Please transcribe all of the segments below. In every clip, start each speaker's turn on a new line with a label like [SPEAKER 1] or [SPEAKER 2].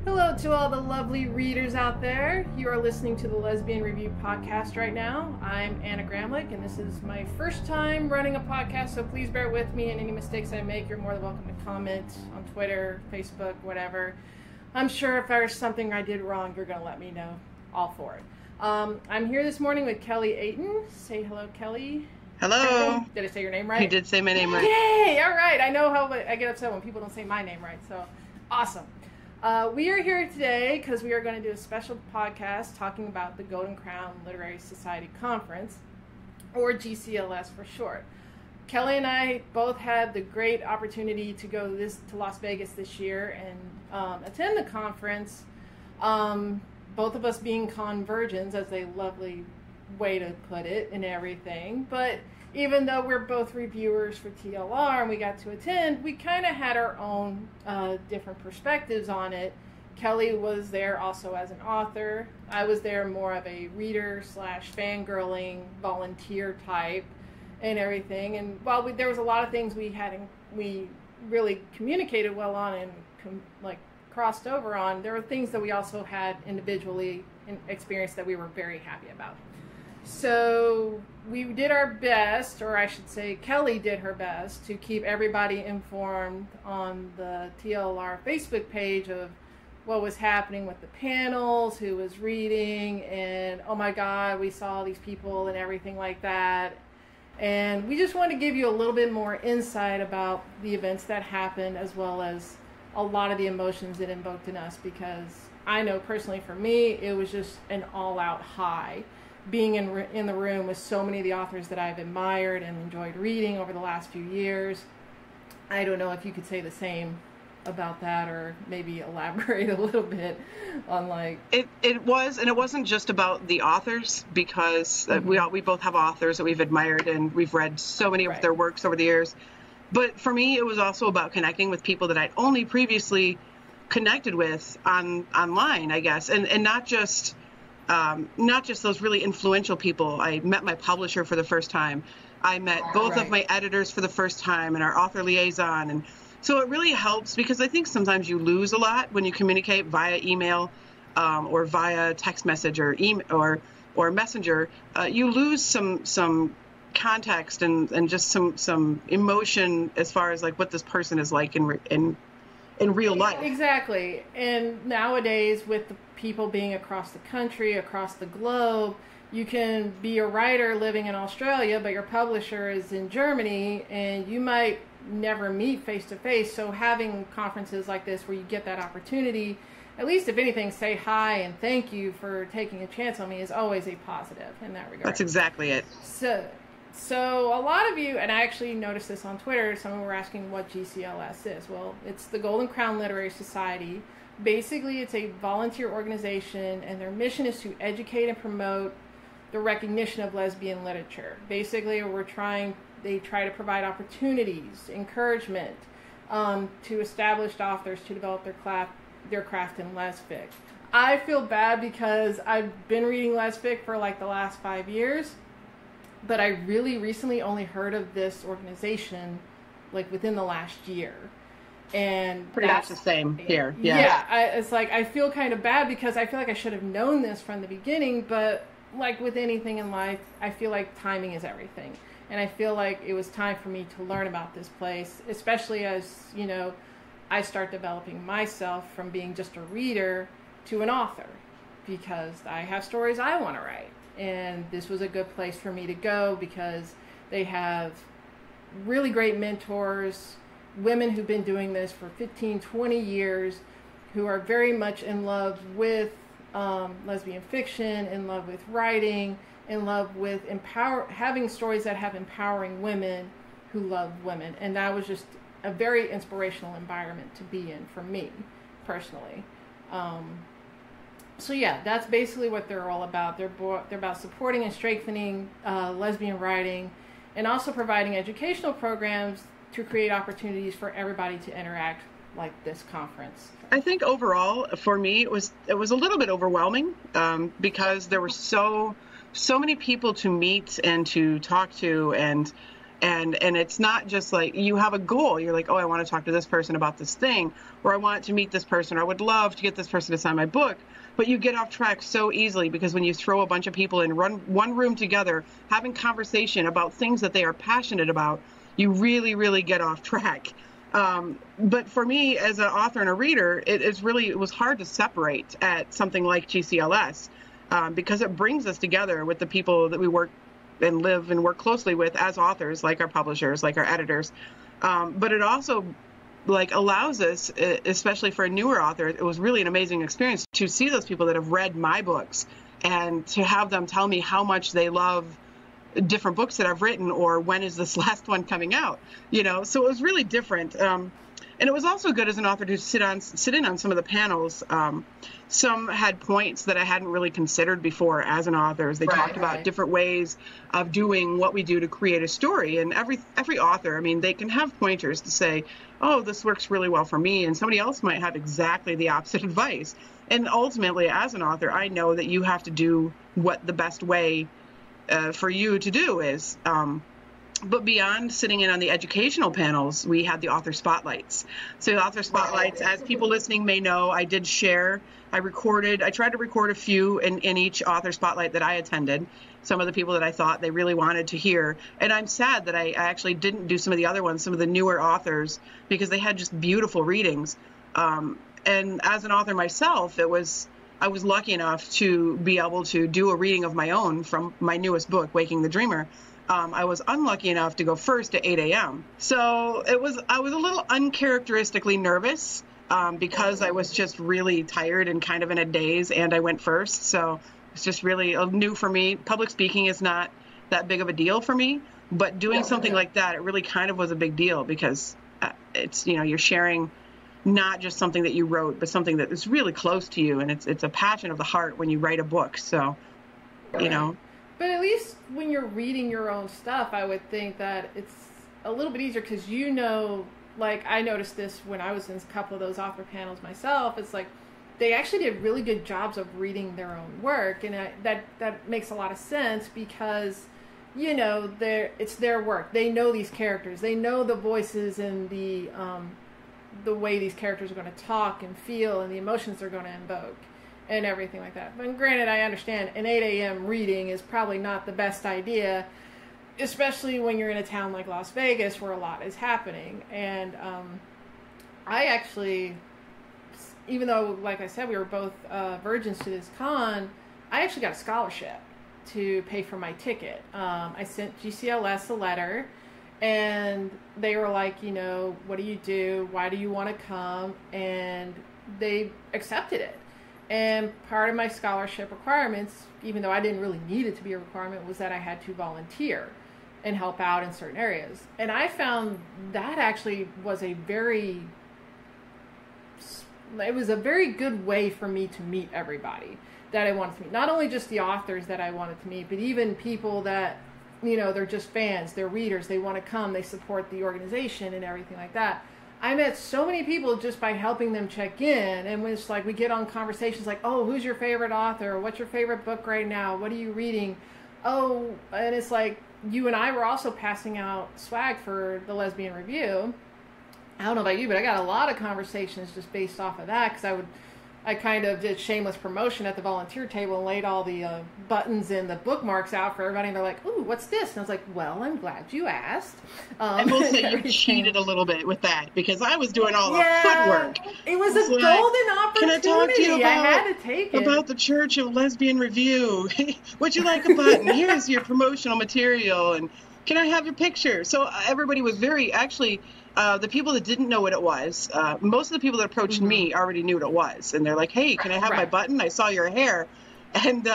[SPEAKER 1] Hello to all the lovely readers out there. You are listening to the Lesbian Review podcast right now. I'm Anna Gramlich, and this is my first time running a podcast, so please bear with me, and any mistakes I make, you're more than welcome to comment on Twitter, Facebook, whatever. I'm sure if there's something I did wrong, you're going to let me know. All for it. I'm here this morning with Kelly Ayton. Say hello, Kelly.
[SPEAKER 2] Hello.
[SPEAKER 1] Did I say your name right?
[SPEAKER 2] You did say my name right.
[SPEAKER 1] Yay! All right. I know how I get upset when people don't say my name right, so awesome. We are here today because we are going to do a special podcast talking about the Golden Crown Literary Society Conference, or GCLS for short. Kelly and I both had the great opportunity to go to Las Vegas this year and attend the conference, both of us being convergents, as a lovely way to put it, and everything. But even though we're both reviewers for TLR and we got to attend, we kind of had our own different perspectives on it. Kelly was there also as an author. I was there more of a reader / fangirling volunteer type and everything. And while there was a lot of things we really communicated well on and crossed over on, there were things that we also had individually experienced that we were very happy about. So we did our best, or I should say Kelly did her best, to keep everybody informed on the TLR Facebook page of what was happening with the panels, who was reading, and oh my God, we saw these people and everything like that. And we just want to give you a little bit more insight about the events that happened, as well as a lot of the emotions it invoked in us, because I know personally for me, it was just an all-out high. Being in the room with so many of the authors that I've admired and enjoyed reading over the last few years. I don't know if you could say the same about that, or maybe elaborate a little bit on
[SPEAKER 2] it was, and it wasn't just about the authors, because we both have authors that we've admired and we've read so many of their works over the years. But for me, it was also about connecting with people that I'd only previously connected with online, I guess, and not just those really influential people. I met my publisher for the first time. I met both of my editors for the first time, and our author liaison. And so it really helps, because I think sometimes you lose a lot when you communicate via email or via text message or email or messenger. You lose some context and just some emotion as far as like what this person is like in real life.
[SPEAKER 1] Exactly. And nowadays, with the people being across the country, across the globe, you can be a writer living in Australia, but your publisher is in Germany, and you might never meet face to face. So having conferences like this where you get that opportunity, at least if anything, say hi and thank you for taking a chance on me, is always a positive in that regard.
[SPEAKER 2] That's exactly it.
[SPEAKER 1] So a lot of you, and I actually noticed this on Twitter, someone were asking what GCLS is. Well, it's the Golden Crown Literary Society. Basically, it's a volunteer organization, and their mission is to educate and promote the recognition of lesbian literature. Basically, they try to provide opportunities, encouragement to established authors to develop their craft in lesfic. I feel bad because I've been reading lesfic for like the last 5 years, but I really recently only heard of this organization like within the last year. And
[SPEAKER 2] pretty much the same here.
[SPEAKER 1] It's like I feel kind of bad because I feel like I should have known this from the beginning, but like with anything in life, I feel like timing is everything. And I feel like it was time for me to learn about this place, especially as, you know, I start developing myself from being just a reader to an author, because I have stories I want to write. And this was a good place for me to go because they have really great mentors, women who've been doing this for 15, 20 years, who are very much in love with lesbian fiction, in love with writing, in love with having stories that have empowering women who love women. And that was just a very inspirational environment to be in for me personally. So yeah, that's basically what they're all about. They're about supporting and strengthening lesbian writing, and also providing educational programs to create opportunities for everybody to interact, like this conference.
[SPEAKER 2] I think overall, for me, it was a little bit overwhelming because there were so many people to meet and to talk to, and And it's not just like you have a goal. You're like, oh, I want to talk to this person about this thing, or I want to meet this person, or I would love to get this person to sign my book. But you get off track so easily because when you throw a bunch of people in one room together, having conversation about things that they are passionate about, you really, really get off track. But for me, as an author and a reader, it was hard to separate at something like GCLS because it brings us together with the people that we work and live and work closely with as authors, like our publishers, like our editors. But it also allows us, especially for a newer author, it was really an amazing experience to see those people that have read my books and to have them tell me how much they love different books that I've written, or when is this last one coming out, so it was really different. And it was also good as an author to sit in on some of the panels. Some had points that I hadn't really considered before as an author, as they talked about different ways of doing what we do to create a story. And every author, they can have pointers to say, oh, this works really well for me, and somebody else might have exactly the opposite advice. And ultimately, as an author, I know that you have to do what the best way for you to do is. But beyond sitting in on the educational panels, we had the author spotlights. So the author spotlights, as people listening may know, I did share. I tried to record a few in each author spotlight that I attended, some of the people that I thought they really wanted to hear. And I'm sad that I actually didn't do some of the other ones, some of the newer authors, because they had just beautiful readings. And as an author myself, I was lucky enough to be able to do a reading of my own from my newest book, Waking the Dreamer. I was unlucky enough to go first at 8 a.m. So I was a little uncharacteristically nervous because I was just really tired and kind of in a daze, and I went first. So it's just really new for me. Public speaking is not that big of a deal for me, but doing something like that, it really kind of was a big deal because it's, you're sharing not just something that you wrote, but something that is really close to you. And it's a passion of the heart when you write a book. So,
[SPEAKER 1] But at least when you're reading your own stuff, I would think that it's a little bit easier because I noticed this when I was in a couple of those author panels myself. It's like they actually did really good jobs of reading their own work, and that makes a lot of sense because it's their work. They know these characters, they know the voices and the way these characters are going to talk and feel and the emotions they're going to invoke. And everything like that. But granted, I understand an 8 a.m. reading is probably not the best idea, especially when you're in a town like Las Vegas where a lot is happening. And I actually, even though, like I said, we were both virgins to this con, I actually got a scholarship to pay for my ticket. I sent GCLS a letter, and they were like, what do you do? Why do you want to come? And they accepted it. And part of my scholarship requirements, even though I didn't really need it to be a requirement, was that I had to volunteer and help out in certain areas. And I found that actually was a very good way for me to meet everybody that I wanted to meet. Not only just the authors that I wanted to meet, but even people that, they're just fans, they're readers, they want to come, they support the organization and everything like that. I met so many people just by helping them check in, and it's like we get on conversations like, oh, who's your favorite author? What's your favorite book right now? What are you reading? Oh, and it's like you and I were also passing out swag for the Lesbian Review. I don't know about you, but I got a lot of conversations just based off of that because I kind of did shameless promotion at the volunteer table and laid all the buttons and the bookmarks out for everybody. And they're like, ooh, what's this? And I was like, well, I'm glad you asked.
[SPEAKER 2] I will say you cheated a little bit with that because I was doing all the footwork.
[SPEAKER 1] It was a golden opportunity.
[SPEAKER 2] Can I talk to you
[SPEAKER 1] I had to take it.
[SPEAKER 2] About the Church of Lesbian Review? Would you like a button? Here's your promotional material. And can I have your picture? So everybody was the people that didn't know what it was, most of the people that approached me already knew what it was. And they're like, hey, can I have my button? I saw your hair. And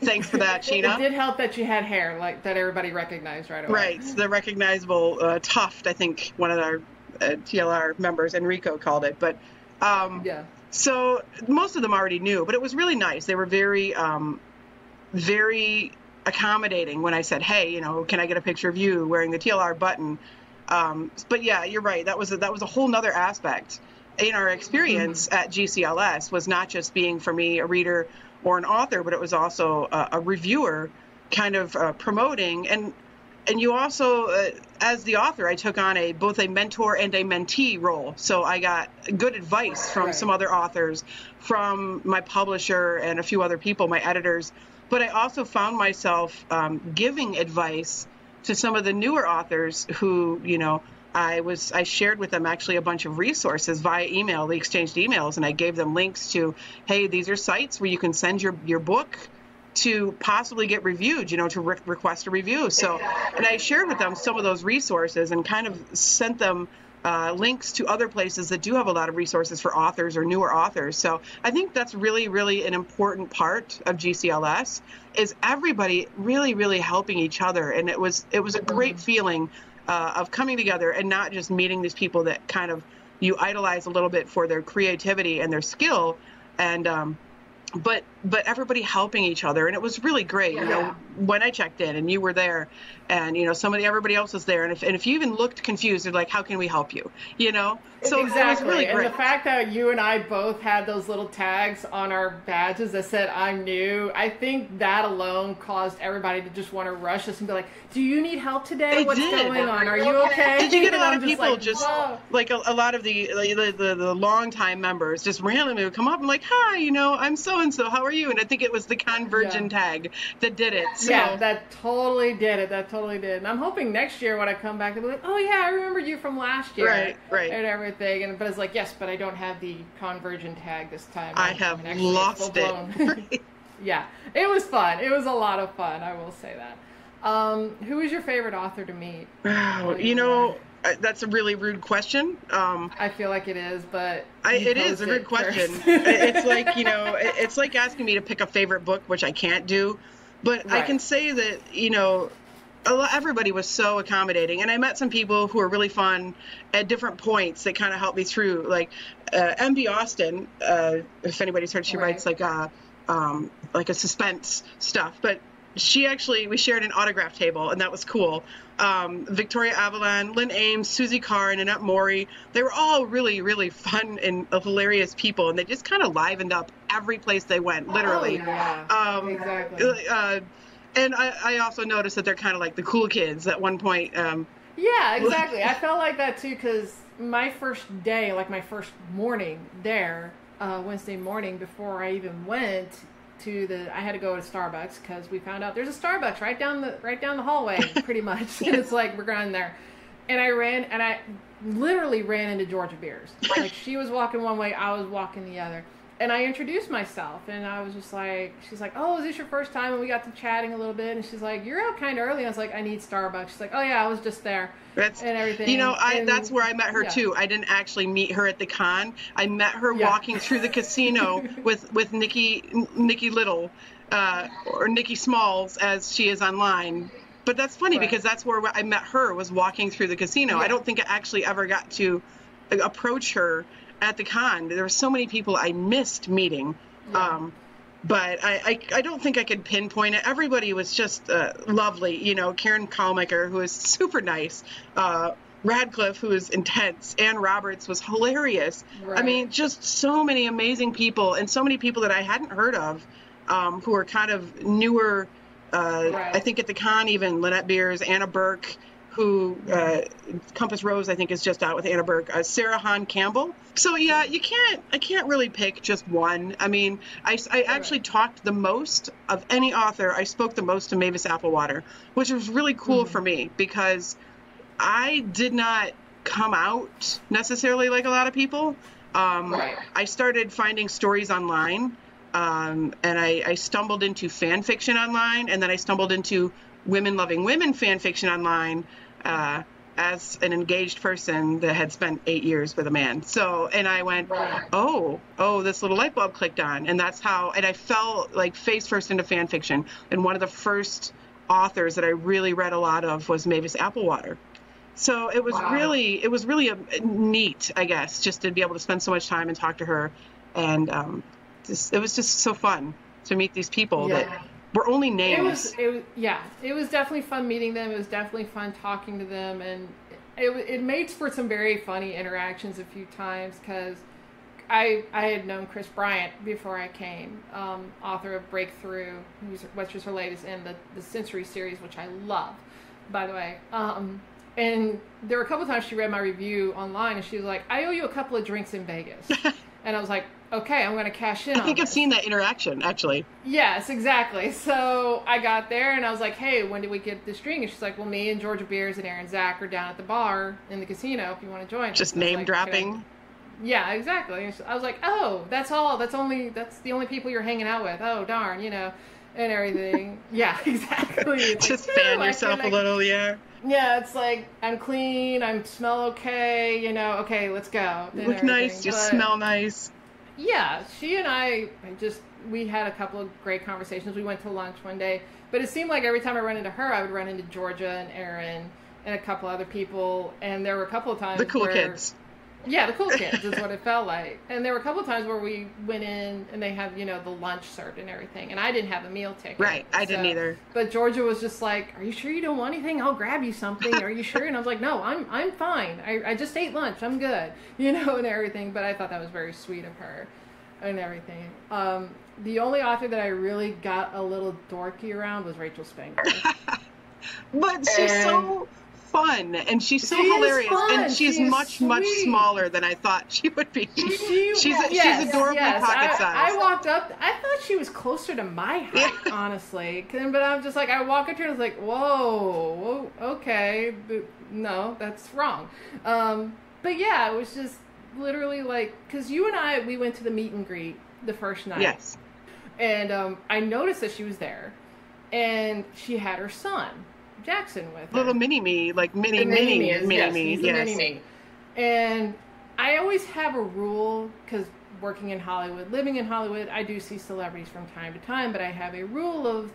[SPEAKER 2] thanks for that, Sheena.
[SPEAKER 1] It did help that you had hair, like that everybody recognized right away.
[SPEAKER 2] Right. The recognizable tuft, I think one of our TLR members, Enrico, called it. But so most of them already knew. But it was really nice. They were very, very accommodating when I said, hey, can I get a picture of you wearing the TLR button? But yeah, you're right. That was a whole nother aspect in our experience at GCLS, was not just being, for me, a reader or an author, but it was also a reviewer kind of promoting. And you also, as the author, I took on both a mentor and a mentee role. So I got good advice from some other authors, from my publisher and a few other people, my editors. But I also found myself giving advice to some of the newer authors who, I shared with them actually a bunch of resources via email. We exchanged emails, and I gave them links to, hey, these are sites where you can send your book to possibly get reviewed, to request a review. So, and I shared with them some of those resources and kind of sent them links to other places that do have a lot of resources for authors or newer authors. So I think that's really, really an important part of GCLS, is everybody really, really helping each other. And it was a great feeling of coming together and not just meeting these people that kind of you idolize a little bit for their creativity and their skill, and but everybody helping each other. And it was really great. When I checked in and you were there, and everybody else was there, and if you even looked confused, they're like, how can we help you? So
[SPEAKER 1] exactly.
[SPEAKER 2] It was really great.
[SPEAKER 1] And the fact that you and I both had those little tags on our badges that said I'm new, I think that alone caused everybody to just want to rush us and be like, do you need help today? What's going on? Are you okay?
[SPEAKER 2] Did you get a lot of people
[SPEAKER 1] like
[SPEAKER 2] a lot of the long time members just randomly would come up and like, hi, I'm so and so, how are you? And I think it was the Convergent tag that did it. So.
[SPEAKER 1] Yeah, that totally did it. And I'm hoping next year when I come back, they'll be like, oh yeah, I remember you from last year.
[SPEAKER 2] Right.
[SPEAKER 1] And everything. But it's like, yes, but I don't have the Convergent tag this time.
[SPEAKER 2] I have lost it.
[SPEAKER 1] Yeah, it was fun. It was a lot of fun, I will say that. Who is your favorite author to meet?
[SPEAKER 2] That's a really rude question.
[SPEAKER 1] I feel like it is, but
[SPEAKER 2] it is a rude question. It's like, it's like asking me to pick a favorite book, which I can't do. But I can say that, everybody was so accommodating, and I met some people who were really fun at different points that kind of helped me through. Like M.B. Austin, if anybody's heard, she writes like a suspense stuff, but we shared an autograph table, and that was cool. Victoria Avalon, Lynn Ames, Susie Carr, and Annette Morey, they were all really, really fun and hilarious people, and they just kind of livened up every place they went, literally.
[SPEAKER 1] Oh, yeah. Exactly.
[SPEAKER 2] And I also noticed that they're kind of like the cool kids at one point.
[SPEAKER 1] Yeah, exactly. I felt like that too, because my first day, like my first morning there, Wednesday morning, before I even went I had to go to Starbucks because we found out there's a Starbucks right down the hallway, pretty much. And it's like, we're going there. And I literally ran into Georgia Beers. Like, she was walking one way, I was walking the other. And I introduced myself, and I was just like, she's like, oh, is this your first time? And we got to chatting a little bit, and she's like, you're out kind of early. I was like, I need Starbucks. She's like, oh yeah, I was just there. And everything.
[SPEAKER 2] That's where I met her too. I didn't actually meet her at the con. I met her walking through the casino with Nikki Little, or Nikki Smalls, as she is online. But that's funny because that's where I met her, was walking through the casino. I don't think I actually ever got to approach her at the con. There were so many people I missed meeting. But I don't think I could pinpoint it. Everybody was just lovely. Karen Kalmaker, who is super nice. Radcliffe, who is intense. Ann Roberts was hilarious. I mean, just so many amazing people, and so many people that I hadn't heard of, who are kind of newer. I think at the con, even Lynette Beers, Anna Burke, who Compass Rose, I think, is just out with Anna Burke, Sarah Hahn Campbell. So yeah, I can't really pick just one. I mean, I actually talked the most of any author. I spoke the most to Mavis Applewater, which was really cool for me, because I did not come out necessarily like a lot of people. I started finding stories online, and I stumbled into fan fiction online, and then I stumbled into women loving women fan fiction online, as an engaged person that had spent 8 years with a man. So, and I went, oh, this little light bulb clicked on. And that's how, and I fell like face first into fan fiction. And one of the first authors that I really read a lot of was Mavis Applewater. So it was really neat, I guess, just to be able to spend so much time and talk to her. And it was just so fun to meet these people that were only names.
[SPEAKER 1] It was definitely fun meeting them. It was definitely fun talking to them, and it made for some very funny interactions a few times, because I had known Chris Bryant before I came, author of Breakthrough, which was her latest in the Sensory series, which I love. by the way. And there were a couple of times she read my review online, and she was like, "I owe you a couple of drinks in Vegas." And I was like, "Okay, I'm going to cash in."
[SPEAKER 2] I think I've seen that interaction, actually.
[SPEAKER 1] Yes, exactly. So I got there, and I was like, "Hey, when did we get this drink?" And she's like, "Well, me and Georgia Beers and Aaron Zach are down at the bar in the casino if you want to join."
[SPEAKER 2] Just name dropping.
[SPEAKER 1] Yeah, exactly. I was like, "Oh, that's all. That's the only people you're hanging out with. Oh, darn, and everything." Yeah, exactly. It's
[SPEAKER 2] just fan yourself a little, yeah.
[SPEAKER 1] Yeah, it's like, I'm clean, I smell okay, okay, let's go.
[SPEAKER 2] Look nice, you smell nice.
[SPEAKER 1] Yeah, she and I we had a couple of great conversations. We went to lunch one day, but it seemed like every time I run into her, I would run into Georgia and Aaron and a couple other people, and there were a couple of times
[SPEAKER 2] the cool kids.
[SPEAKER 1] Yeah, the cool kids is what it felt like. And there were a couple of times where we went in and they have, the lunch served and everything. And I didn't have a meal ticket.
[SPEAKER 2] Right, I didn't either.
[SPEAKER 1] But Georgia was just like, "Are you sure you don't want anything? I'll grab you something. Are you sure?" And I was like, "No, I'm fine. I just ate lunch. I'm good." And everything. But I thought that was very sweet of her and everything. The only author that I really got a little dorky around was Rachel Spangler.
[SPEAKER 2] But she's so fun, and she's so hilarious, and she's much smaller than I thought she would be. She's adorably pocket sized.
[SPEAKER 1] I walked up, I thought she was closer to my height, honestly. But I'm just like, I walk up to her and I was like, whoa, okay, no, that's wrong. But yeah, it was just literally like, because you and I, we went to the meet and greet the first night.
[SPEAKER 2] Yes.
[SPEAKER 1] And I noticed that she was there, and she had her son Jackson with her.
[SPEAKER 2] Little mini-me, like mini-me. Yes.
[SPEAKER 1] And I always have a rule, because working in Hollywood, living in Hollywood, I do see celebrities from time to time, but I have a rule of,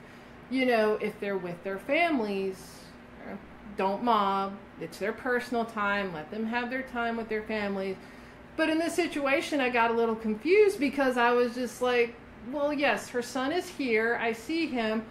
[SPEAKER 1] if they're with their families, don't mob. It's their personal time. Let them have their time with their families. But in this situation, I got a little confused because I was just like, well, yes, her son is here. I see him,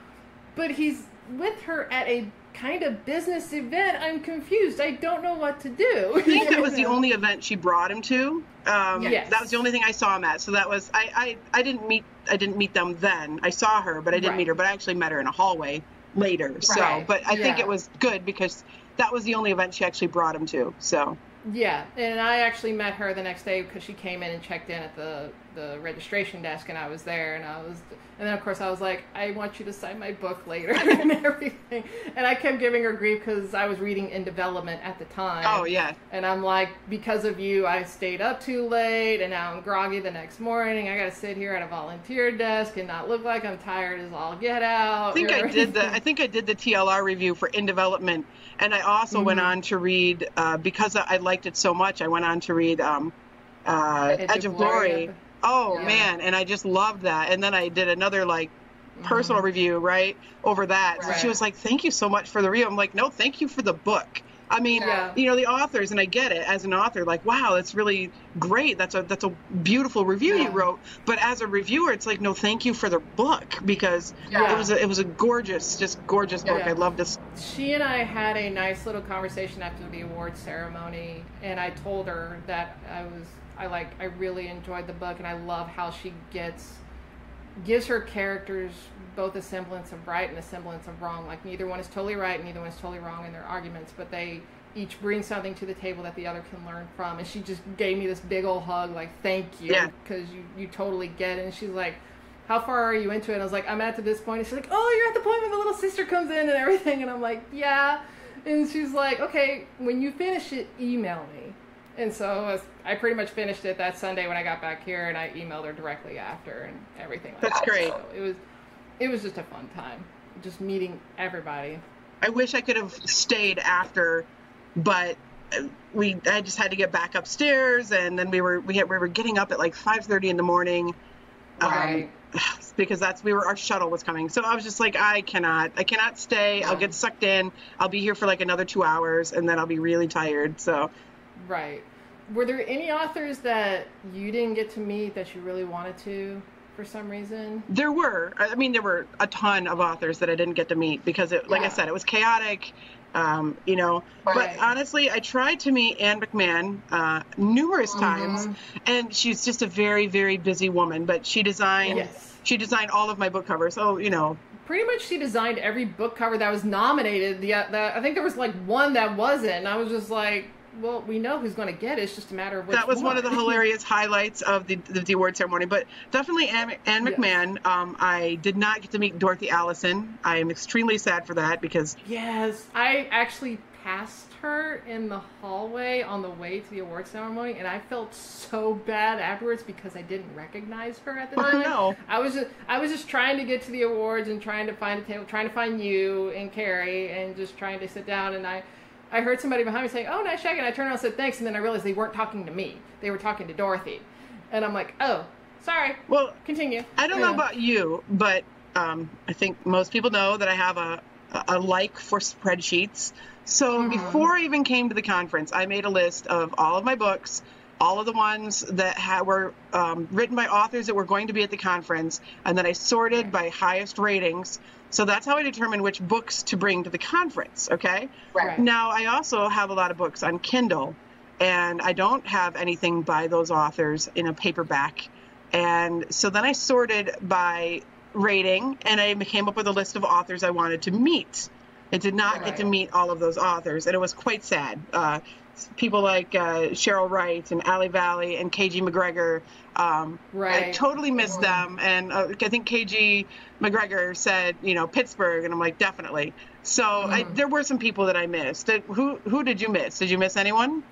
[SPEAKER 1] but he's with her at a kind of business event. I'm confused. I don't know what to do.
[SPEAKER 2] I think that was the only event she brought him to.
[SPEAKER 1] Yes.
[SPEAKER 2] That was the only thing I saw him at. So that was I didn't meet them then. I saw her, but I didn't meet her. But I actually met her in a hallway later. So, but I think it was good because that was the only event she actually brought him to. So.
[SPEAKER 1] Yeah, and I actually met her the next day because she came in and checked in at the registration desk, and I was there, and then of course I was like, "I want you to sign my book later," and everything, and I kept giving her grief because I was reading In Development at the time.
[SPEAKER 2] Oh yeah.
[SPEAKER 1] And I'm like, because of you, I stayed up too late, and now I'm groggy the next morning. I got to sit here at a volunteer desk and not look like I'm tired as all get out.
[SPEAKER 2] I think I did the TLR review for In Development. And I also went on to read, because I liked it so much, I went on to read Edge of Glory. Oh, yeah. Man. And I just loved that. And then I did another, personal review, over that. So she was like, "Thank you so much for the review." I'm like, "No, thank you for the book." I mean, the authors, and I get it, as an author, wow, that's really great. That's a beautiful review you wrote. But as a reviewer, it's like, no, thank you for the book, because it was a gorgeous book. I loved this.
[SPEAKER 1] She and I had a nice little conversation after the awards ceremony, and I told her that I really enjoyed the book, and I love how she gives her characters both a semblance of right and a semblance of wrong. Like, neither one is totally right and neither one is totally wrong in their arguments, but they each bring something to the table that the other can learn from. And she just gave me this big old hug, like, thank you, because you totally get it. And she's like, "How far are you into it?" And I was like, "I'm at this point." And she's like, "Oh, you're at the point where the little sister comes in and everything." And I'm like, "Yeah." And she's like, "Okay, when you finish it, email me." And so I pretty much finished it that Sunday when I got back here, and I emailed her directly after and everything like that.
[SPEAKER 2] That's great.
[SPEAKER 1] So it was just a fun time, just meeting everybody.
[SPEAKER 2] I wish I could have stayed after, but I just had to get back upstairs, and then we were getting up at 5:30 in the morning, because our shuttle was coming. So I was just like, I cannot stay. Yeah. I'll get sucked in. I'll be here for another 2 hours, and then I'll be really tired. So.
[SPEAKER 1] Right. Were there any authors that you didn't get to meet that you really wanted to, for some reason?
[SPEAKER 2] There were. I mean, there were a ton of authors that I didn't get to meet because, I said, it was chaotic, But honestly, I tried to meet Anne McMahon numerous times, and she's just a very, very busy woman. But she designed all of my book covers. So,
[SPEAKER 1] pretty much she designed every book cover that was nominated. I think there was like one that wasn't. And I was just like, well, we know who's going to get it. It's just a matter of which
[SPEAKER 2] That was one of the
[SPEAKER 1] one.
[SPEAKER 2] hilarious highlights of the award ceremony. But definitely Anne McMahon. I did not get to meet Dorothy Allison. I am extremely sad for that because...
[SPEAKER 1] Yes, I actually passed her in the hallway on the way to the award ceremony, and I felt so bad afterwards because I didn't recognize her at the time.
[SPEAKER 2] No.
[SPEAKER 1] I was just trying to get to the awards and trying to find a table, trying to find you and Carrie, and just trying to sit down. And I heard somebody behind me saying, "Oh, nice shag," and I turned around and said thanks, and then I realized they weren't talking to me; they were talking to Dorothy, and I'm like, "Oh, sorry."
[SPEAKER 2] Well,
[SPEAKER 1] continue.
[SPEAKER 2] I don't know about you, but I think most people know that I have a like for spreadsheets. So before I even came to the conference, I made a list of all of my books, all of the ones that were written by authors that were going to be at the conference, and then I sorted by highest ratings. So that's how I determined which books to bring to the conference, okay?
[SPEAKER 1] Right.
[SPEAKER 2] Now, I also have a lot of books on Kindle, and I don't have anything by those authors in a paperback. And so then I sorted by rating, and I came up with a list of authors I wanted to meet. I did not get to meet all of those authors, and it was quite sad. People like Cheryl Wright and Ali Valley and KG McGregor. I totally missed them, and I think KG McGregor said, Pittsburgh, and I'm like, definitely. So there were some people that I missed. Who did you miss? Did you miss anyone?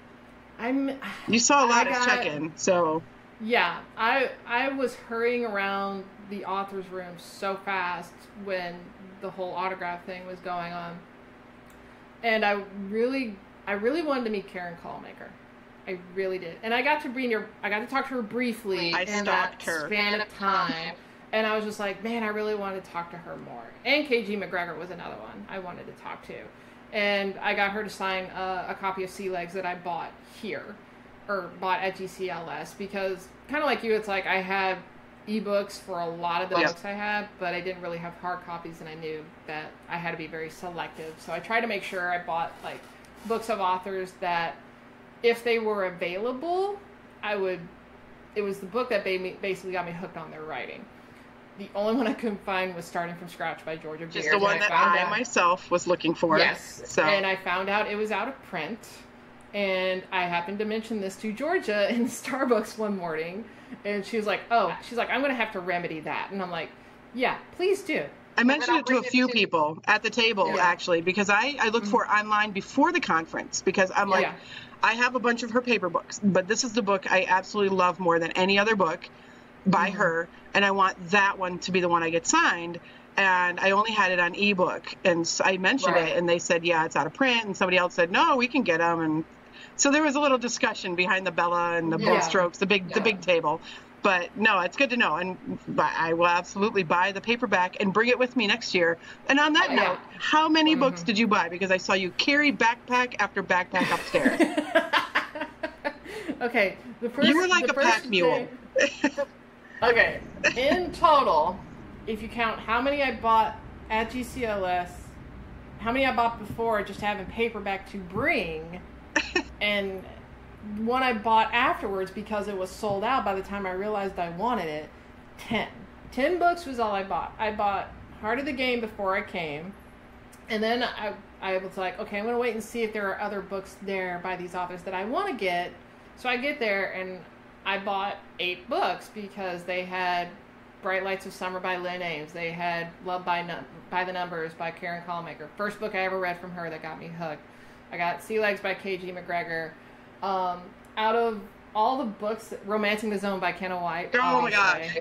[SPEAKER 2] You saw a lot of check-in, so...
[SPEAKER 1] Yeah, I was hurrying around the author's room so fast when the whole autograph thing was going on, and I really wanted to meet Karen Callmaker. I really did, and I got to talk to her briefly in that span of time, and I was just like, man, I really wanted to talk to her more. And KG McGregor was another one I wanted to talk to, and I got her to sign a copy of Sea Legs that I bought here, or bought at GCLS, because kind of like you, it's like I had ebooks for a lot of the books I had, but I didn't really have hard copies, and I knew that I had to be very selective. So I tried to make sure I bought like books of authors that, if they were available, it was the book that basically got me hooked on their writing. The only one I couldn't find was Starting from Scratch by Georgia Beers.
[SPEAKER 2] Just the one that I myself was looking for.
[SPEAKER 1] Yes. So. And I found out it was out of print. And I happened to mention this to Georgia in Starbucks one morning. And she was like, I'm going to have to remedy that. And I'm like, yeah, please do.
[SPEAKER 2] I mentioned it to a few people at the table, actually, because I looked for it online before the conference, because I'm like, I have a bunch of her paper books, but this is the book I absolutely love more than any other book by her, and I want that one to be the one I get signed. And I only had it on ebook, and so I mentioned it, and they said, yeah, it's out of print, and somebody else said, no, we can get them. And so there was a little discussion behind the Bella and the bold strokes, the big table. But no, it's good to know, and I will absolutely buy the paperback and bring it with me next year. And on that note, how many books did you buy? Because I saw you carry backpack after backpack upstairs.
[SPEAKER 1] Okay,
[SPEAKER 2] you were like a pack mule.
[SPEAKER 1] Okay, in total, if you count how many I bought at GCLS, how many I bought before just having paperback to bring, and one I bought afterwards because it was sold out by the time I realized I wanted it, 10. 10 books was all I bought. I bought Heart of the Game before I came, and then I was like, okay, I'm going to wait and see if there are other books there by these authors that I want to get. So I get there, and I bought 8 books because they had Bright Lights of Summer by Lynn Ames. They had Love by the Numbers by Karen Callmaker. First book I ever read from her that got me hooked. I got Sea Legs by KG McGregor. Out of all the books, Romancing the Zone by Kenna White.
[SPEAKER 2] Oh my gosh.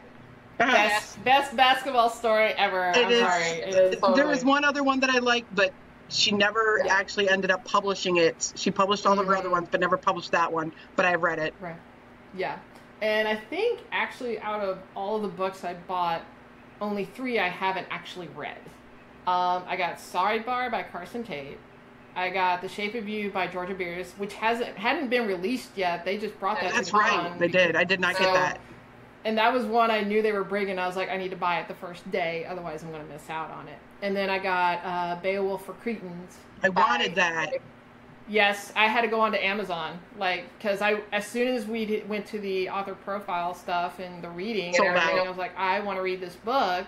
[SPEAKER 1] Best basketball story ever.
[SPEAKER 2] There was one other one that I liked, but she never actually ended up publishing it. She published all of her other ones, but never published that one. But I've read it.
[SPEAKER 1] Right. Yeah. And I think actually out of all of the books I bought, only 3 I haven't actually read. I got Sidebar by Carson Tate. I got The Shape of You by Georgia Beers, which hadn't been released yet. They just brought that.
[SPEAKER 2] That's right. They did. I did not get that.
[SPEAKER 1] And that was one I knew they were bringing. I was like, I need to buy it the first day, otherwise I'm going to miss out on it. And then I got Beowulf for Cretans.
[SPEAKER 2] I wanted that.
[SPEAKER 1] Yes, I had to go onto Amazon, because as soon as we went to the author profile stuff and the reading and everything, I was like, I want to read this book.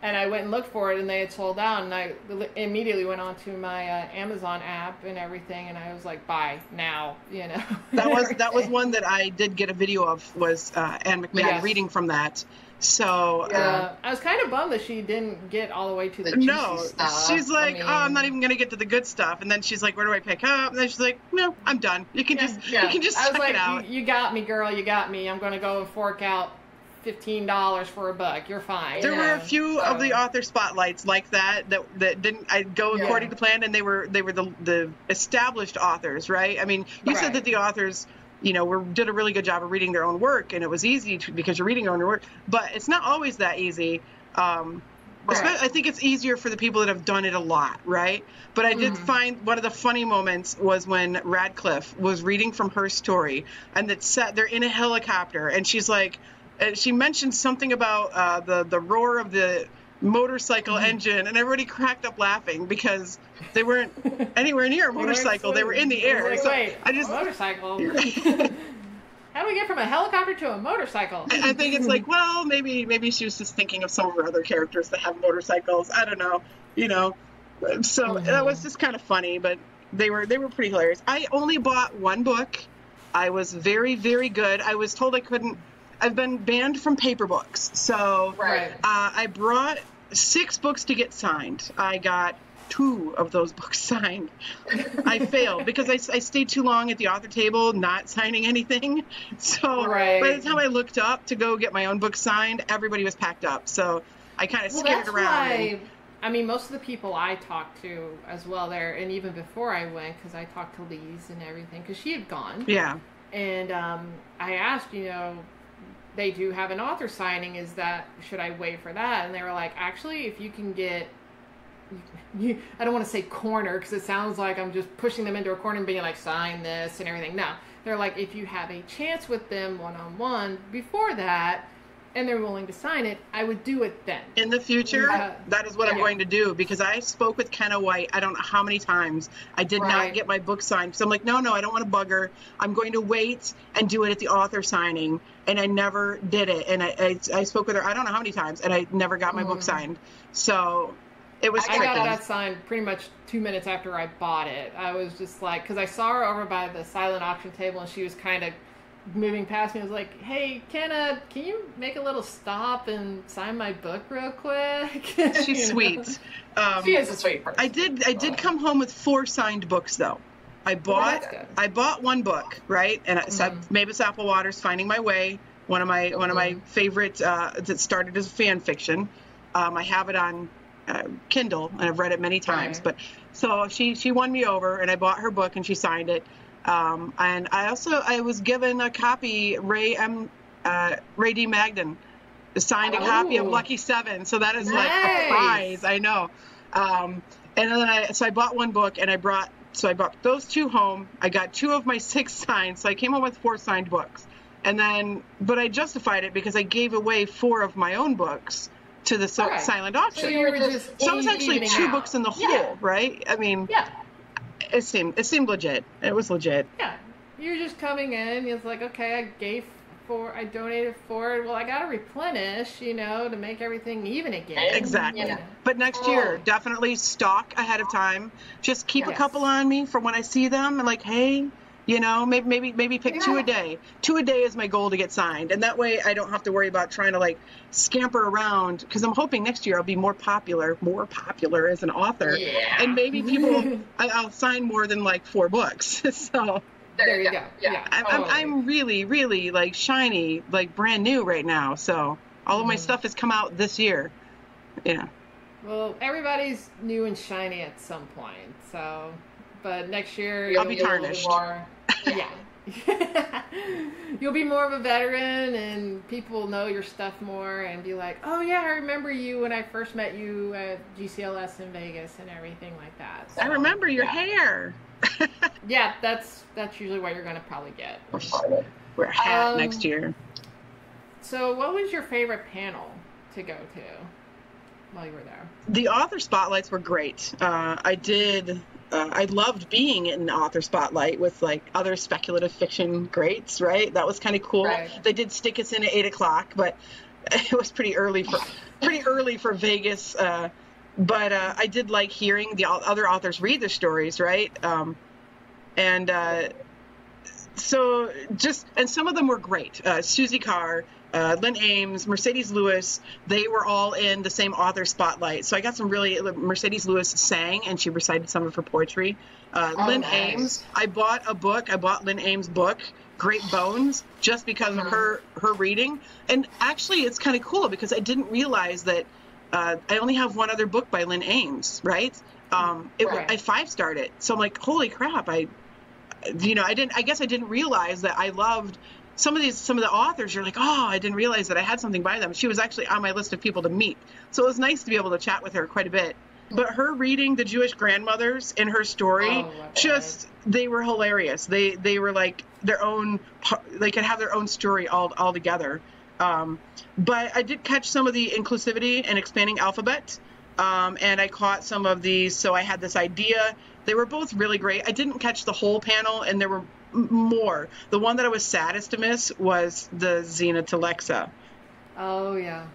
[SPEAKER 1] And I went and looked for it, and they had sold out. And I immediately went onto my Amazon app and everything, and I was like, "Buy now!" You know.
[SPEAKER 2] That was one that I did get a video of. Was Anne McMahon reading from that? So
[SPEAKER 1] I was kind of bummed that she didn't get all the way to the juicy stuff.
[SPEAKER 2] She's like, "Oh, I'm not even gonna get to the good stuff." And then she's like, "Where do I pick up?" And then she's like, "No, I'm done. You can just check it out."
[SPEAKER 1] You got me, girl. You got me. I'm gonna go and fork out $15 for a book. You're fine.
[SPEAKER 2] There were a few of the author spotlights like that didn't go according to plan, and they were the established authors, right? I mean, you said that the authors, did a really good job of reading their own work, and it was easy because you're reading your own work, but it's not always that easy. I think it's easier for the people that have done it a lot, right? But I did find one of the funny moments was when Radcliffe was reading from her story, and they're in a helicopter, and she's like, she mentioned something about the roar of the motorcycle engine, and everybody cracked up laughing because they weren't anywhere near a motorcycle. They were in the air.
[SPEAKER 1] Like,
[SPEAKER 2] so
[SPEAKER 1] wait, a motorcycle? How do we get from a helicopter to a motorcycle?
[SPEAKER 2] I think it's like, well, maybe she was just thinking of some of her other characters that have motorcycles. I don't know, So that was just kind of funny, but they were pretty hilarious. I only bought one book. I was very, very good. I was told I couldn't. I've been banned from paper books, so I brought 6 books to get signed. I got 2 of those books signed. I failed because I stayed too long at the author table not signing anything. So by the time I looked up to go get my own book signed, everybody was packed up. So I kind of skated around.
[SPEAKER 1] I mean, most of the people I talked to as well there, and even before I went, because I talked to Lise and everything, because she had gone.
[SPEAKER 2] Yeah.
[SPEAKER 1] And I asked, they do have an author signing. Should I wait for that? And they were like, actually, if you can get, I don't want to say corner because it sounds like I'm just pushing them into a corner and being like, sign this and everything. No, they're like, if you have a chance with them one-on-one before that, and they're willing to sign it, I would do it then.
[SPEAKER 2] In the future, that is what I'm going to do, because I spoke with Kenna White, I don't know how many times. I did not get my book signed. So I'm like, no, I don't want to bug her. I'm going to wait and do it at the author signing. And I never did it. And I spoke with her, I don't know how many times, and I never got my book signed. So it was
[SPEAKER 1] I got that signed pretty much 2 minutes after I bought it. I was just like, because I saw her over by the silent auction table, and she was kind of moving past me. I was like, hey, Kenna, can you make a little stop and sign my book real quick?
[SPEAKER 2] She's sweet.
[SPEAKER 3] She is a sweet person.
[SPEAKER 2] I did come home with 4 signed books, though. I bought one book, right? And Mavis Applewater's Finding My Way, one of my favorite that started as fan fiction. I have it on Kindle, and I've read it many times. But so she won me over, and I bought her book, and she signed it. And I was given a copy. Ray D. Magden signed a copy of Lucky 7, so that is like a prize. I know. And then I bought one book, and I bought those 2 home. I got 2 of my 6 signed, so I came home with 4 signed books. But I justified it because I gave away 4 of my own books to the silent auction.
[SPEAKER 1] So you were just
[SPEAKER 2] it was actually 2 books in the whole, right? I mean, it seemed legit. It was legit.
[SPEAKER 1] Yeah, you're just coming in. It's like, okay, I donated 4. Well, I got to replenish, to make everything even again.
[SPEAKER 2] Exactly. But next year, definitely stock ahead of time. Just keep a couple on me for when I see them, and like, hey, maybe pick 2 a day. 2 a day is my goal to get signed, and that way I don't have to worry about trying to like scamper around, because I'm hoping next year I'll be more popular as an author, and maybe people I'll sign more than like 4 books. So
[SPEAKER 1] there you go.
[SPEAKER 3] Yeah.
[SPEAKER 2] I'm really, really like shiny, like brand new right now. So all of my stuff has come out this year. Yeah.
[SPEAKER 1] Well, everybody's new and shiny at some point. So, but next year
[SPEAKER 2] I'll be tarnished.
[SPEAKER 1] You'll be more of a veteran, and people will know your stuff more and be like, oh yeah, I remember you when I first met you at GCLS in Vegas and everything like that. So,
[SPEAKER 2] I remember your hair.
[SPEAKER 1] Yeah, that's usually what you're going to probably get.
[SPEAKER 2] Wear a hat next year.
[SPEAKER 1] So what was your favorite panel to go to while you were there?
[SPEAKER 2] The author spotlights were great. I loved being in the author spotlight with like other speculative fiction greats, right? That was kind of cool. Right. They did stick us in at 8 o'clock, but it was pretty early for Vegas. But I did like hearing the other authors read their stories, right? And some of them were great. Susie Carr, Lynn Ames, Mercedes Lewis, they were all in the same author spotlight. So I got some really, Mercedes Lewis sang and she recited some of her poetry. Lynn Ames, I bought Lynn Ames' book, Great Bones, just because of her reading. And actually it's kind of cool because I didn't realize that I only have one other book by Lynn Ames, right? I 5-starred it. So I'm like, holy crap, I guess I didn't realize that I loved some of the authors. You're like, oh, I didn't realize that I had something by them. She was actually on my list of people to meet. So it was nice to be able to chat with her quite a bit. But her reading the Jewish grandmothers in her story, they were hilarious. They were like their own, they could have their own story all together. But I did catch some of the inclusivity and expanding alphabet. And I caught some of these. So I had this idea. They were both really great. I didn't catch the whole panel, and there were more. The one that I was saddest to miss was the Xena to Lexa.
[SPEAKER 1] Oh, yeah.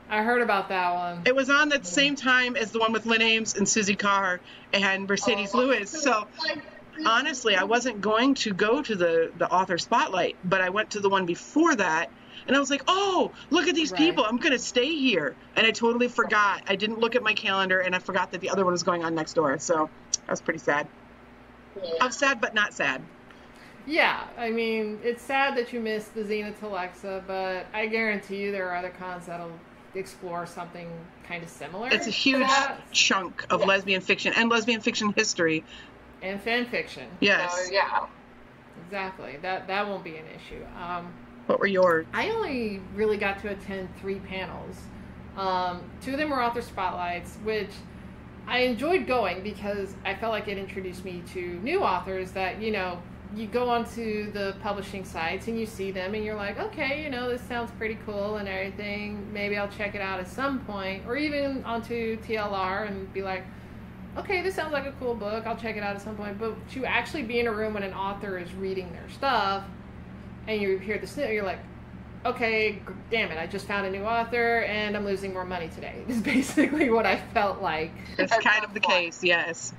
[SPEAKER 1] I heard about that one.
[SPEAKER 2] It was on the same time as the one with Lynn Ames and Susie Carr and Mercedes Lewis. So honestly, I wasn't going to go to the author spotlight, but I went to the one before that. And I was like, oh, look at these people. I'm going to stay here. And I totally forgot. I didn't look at my calendar, and I forgot that the other one was going on next door. So I was pretty sad.
[SPEAKER 3] Yeah.
[SPEAKER 2] I was sad, but not sad.
[SPEAKER 1] Yeah, I mean, it's sad that you missed the Xena to Lexa, but I guarantee you there are other cons that'll explore something kind of similar.
[SPEAKER 2] It's a huge chunk of lesbian fiction and lesbian fiction history.
[SPEAKER 1] And fan fiction.
[SPEAKER 2] Yes.
[SPEAKER 3] Yeah.
[SPEAKER 1] Exactly. That won't be an issue.
[SPEAKER 2] What were yours?
[SPEAKER 1] I only really got to attend 3 panels. 2 of them were author spotlights, which I enjoyed going because I felt like it introduced me to new authors that, you go onto the publishing sites and you see them and you're like, okay, this sounds pretty cool and everything. Maybe I'll check it out at some point, or even onto TLR and be like, okay, this sounds like a cool book. I'll check it out at some point. But to actually be in a room when an author is reading their stuff and you hear the snippet, you're like, okay, damn it, I just found a new author and I'm losing more money today. Is basically what I felt like.
[SPEAKER 2] It's kind of the case, yes.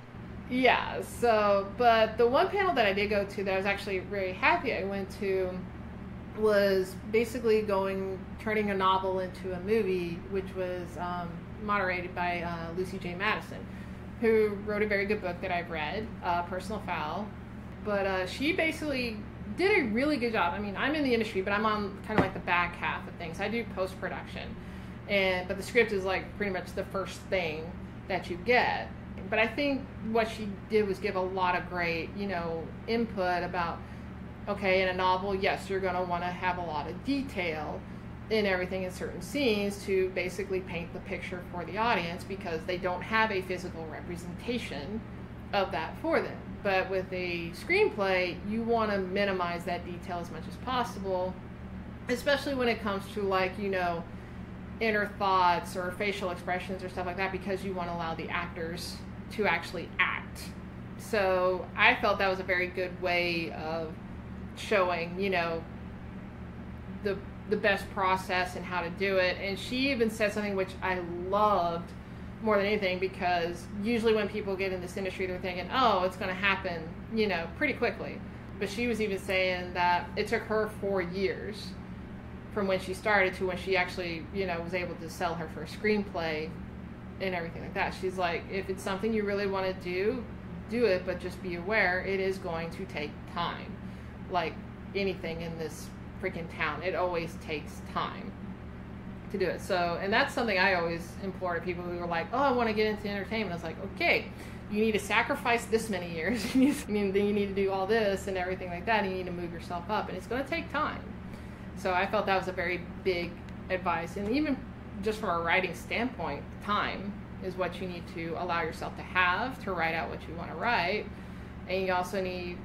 [SPEAKER 1] Yeah, so, but the one panel that I did go to that I was actually very happy I went to was basically turning a novel into a movie, which was moderated by Lucy J. Madison, who wrote a very good book that I've read, Personal Foul. But she basically did a really good job. I mean, I'm in the industry, but I'm on kind of like the back half of things. I do post-production, but the script is like pretty much the first thing that you get. But I think what she did was give a lot of great, input about, okay, in a novel, yes, you're going to want to have a lot of detail in everything in certain scenes to basically paint the picture for the audience because they don't have a physical representation of that for them. But with a screenplay, you want to minimize that detail as much as possible, especially when it comes to inner thoughts or facial expressions or stuff like that, because you want to allow the actors to actually act. So I felt that was a very good way of showing, the best process and how to do it. And she even said something which I loved more than anything, because usually when people get in this industry, they're thinking, oh, it's going to happen, pretty quickly. But she was even saying that it took her 4 years from when she started to when she actually, was able to sell her first screenplay and everything like that. She's like, if it's something you really want to do it, but just be aware it is going to take time. Like anything in this freaking town, it always takes time to do it. So, and that's something I always implore to people who are like, oh, I want to get into entertainment. I was like, okay, you need to sacrifice this many years. Then you need to do all this and everything like that. And you need to move yourself up, and it's going to take time. So I felt that was a very big advice. And even just from a writing standpoint, time is what you need to allow yourself to have to write out what you want to write. And you also need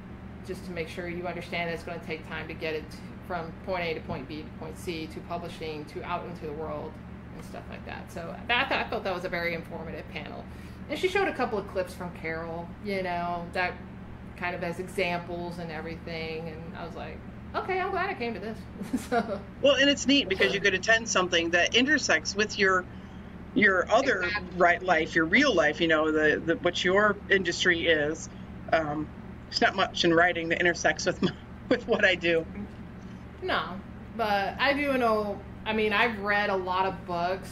[SPEAKER 1] just to make sure you understand that it's going to take time to get it from point A to point B to point C to publishing to out into the world and stuff like that. So I felt that was a very informative panel. And she showed a couple of clips from Carol, that kind of as examples and everything. And I was like, okay, I'm glad I came to this. So,
[SPEAKER 2] well, and it's neat because you could attend something that intersects with your other life, your real life, the what your industry is. There's not much in writing that intersects with what I do.
[SPEAKER 1] no, but I do know, I mean, I've read a lot of books,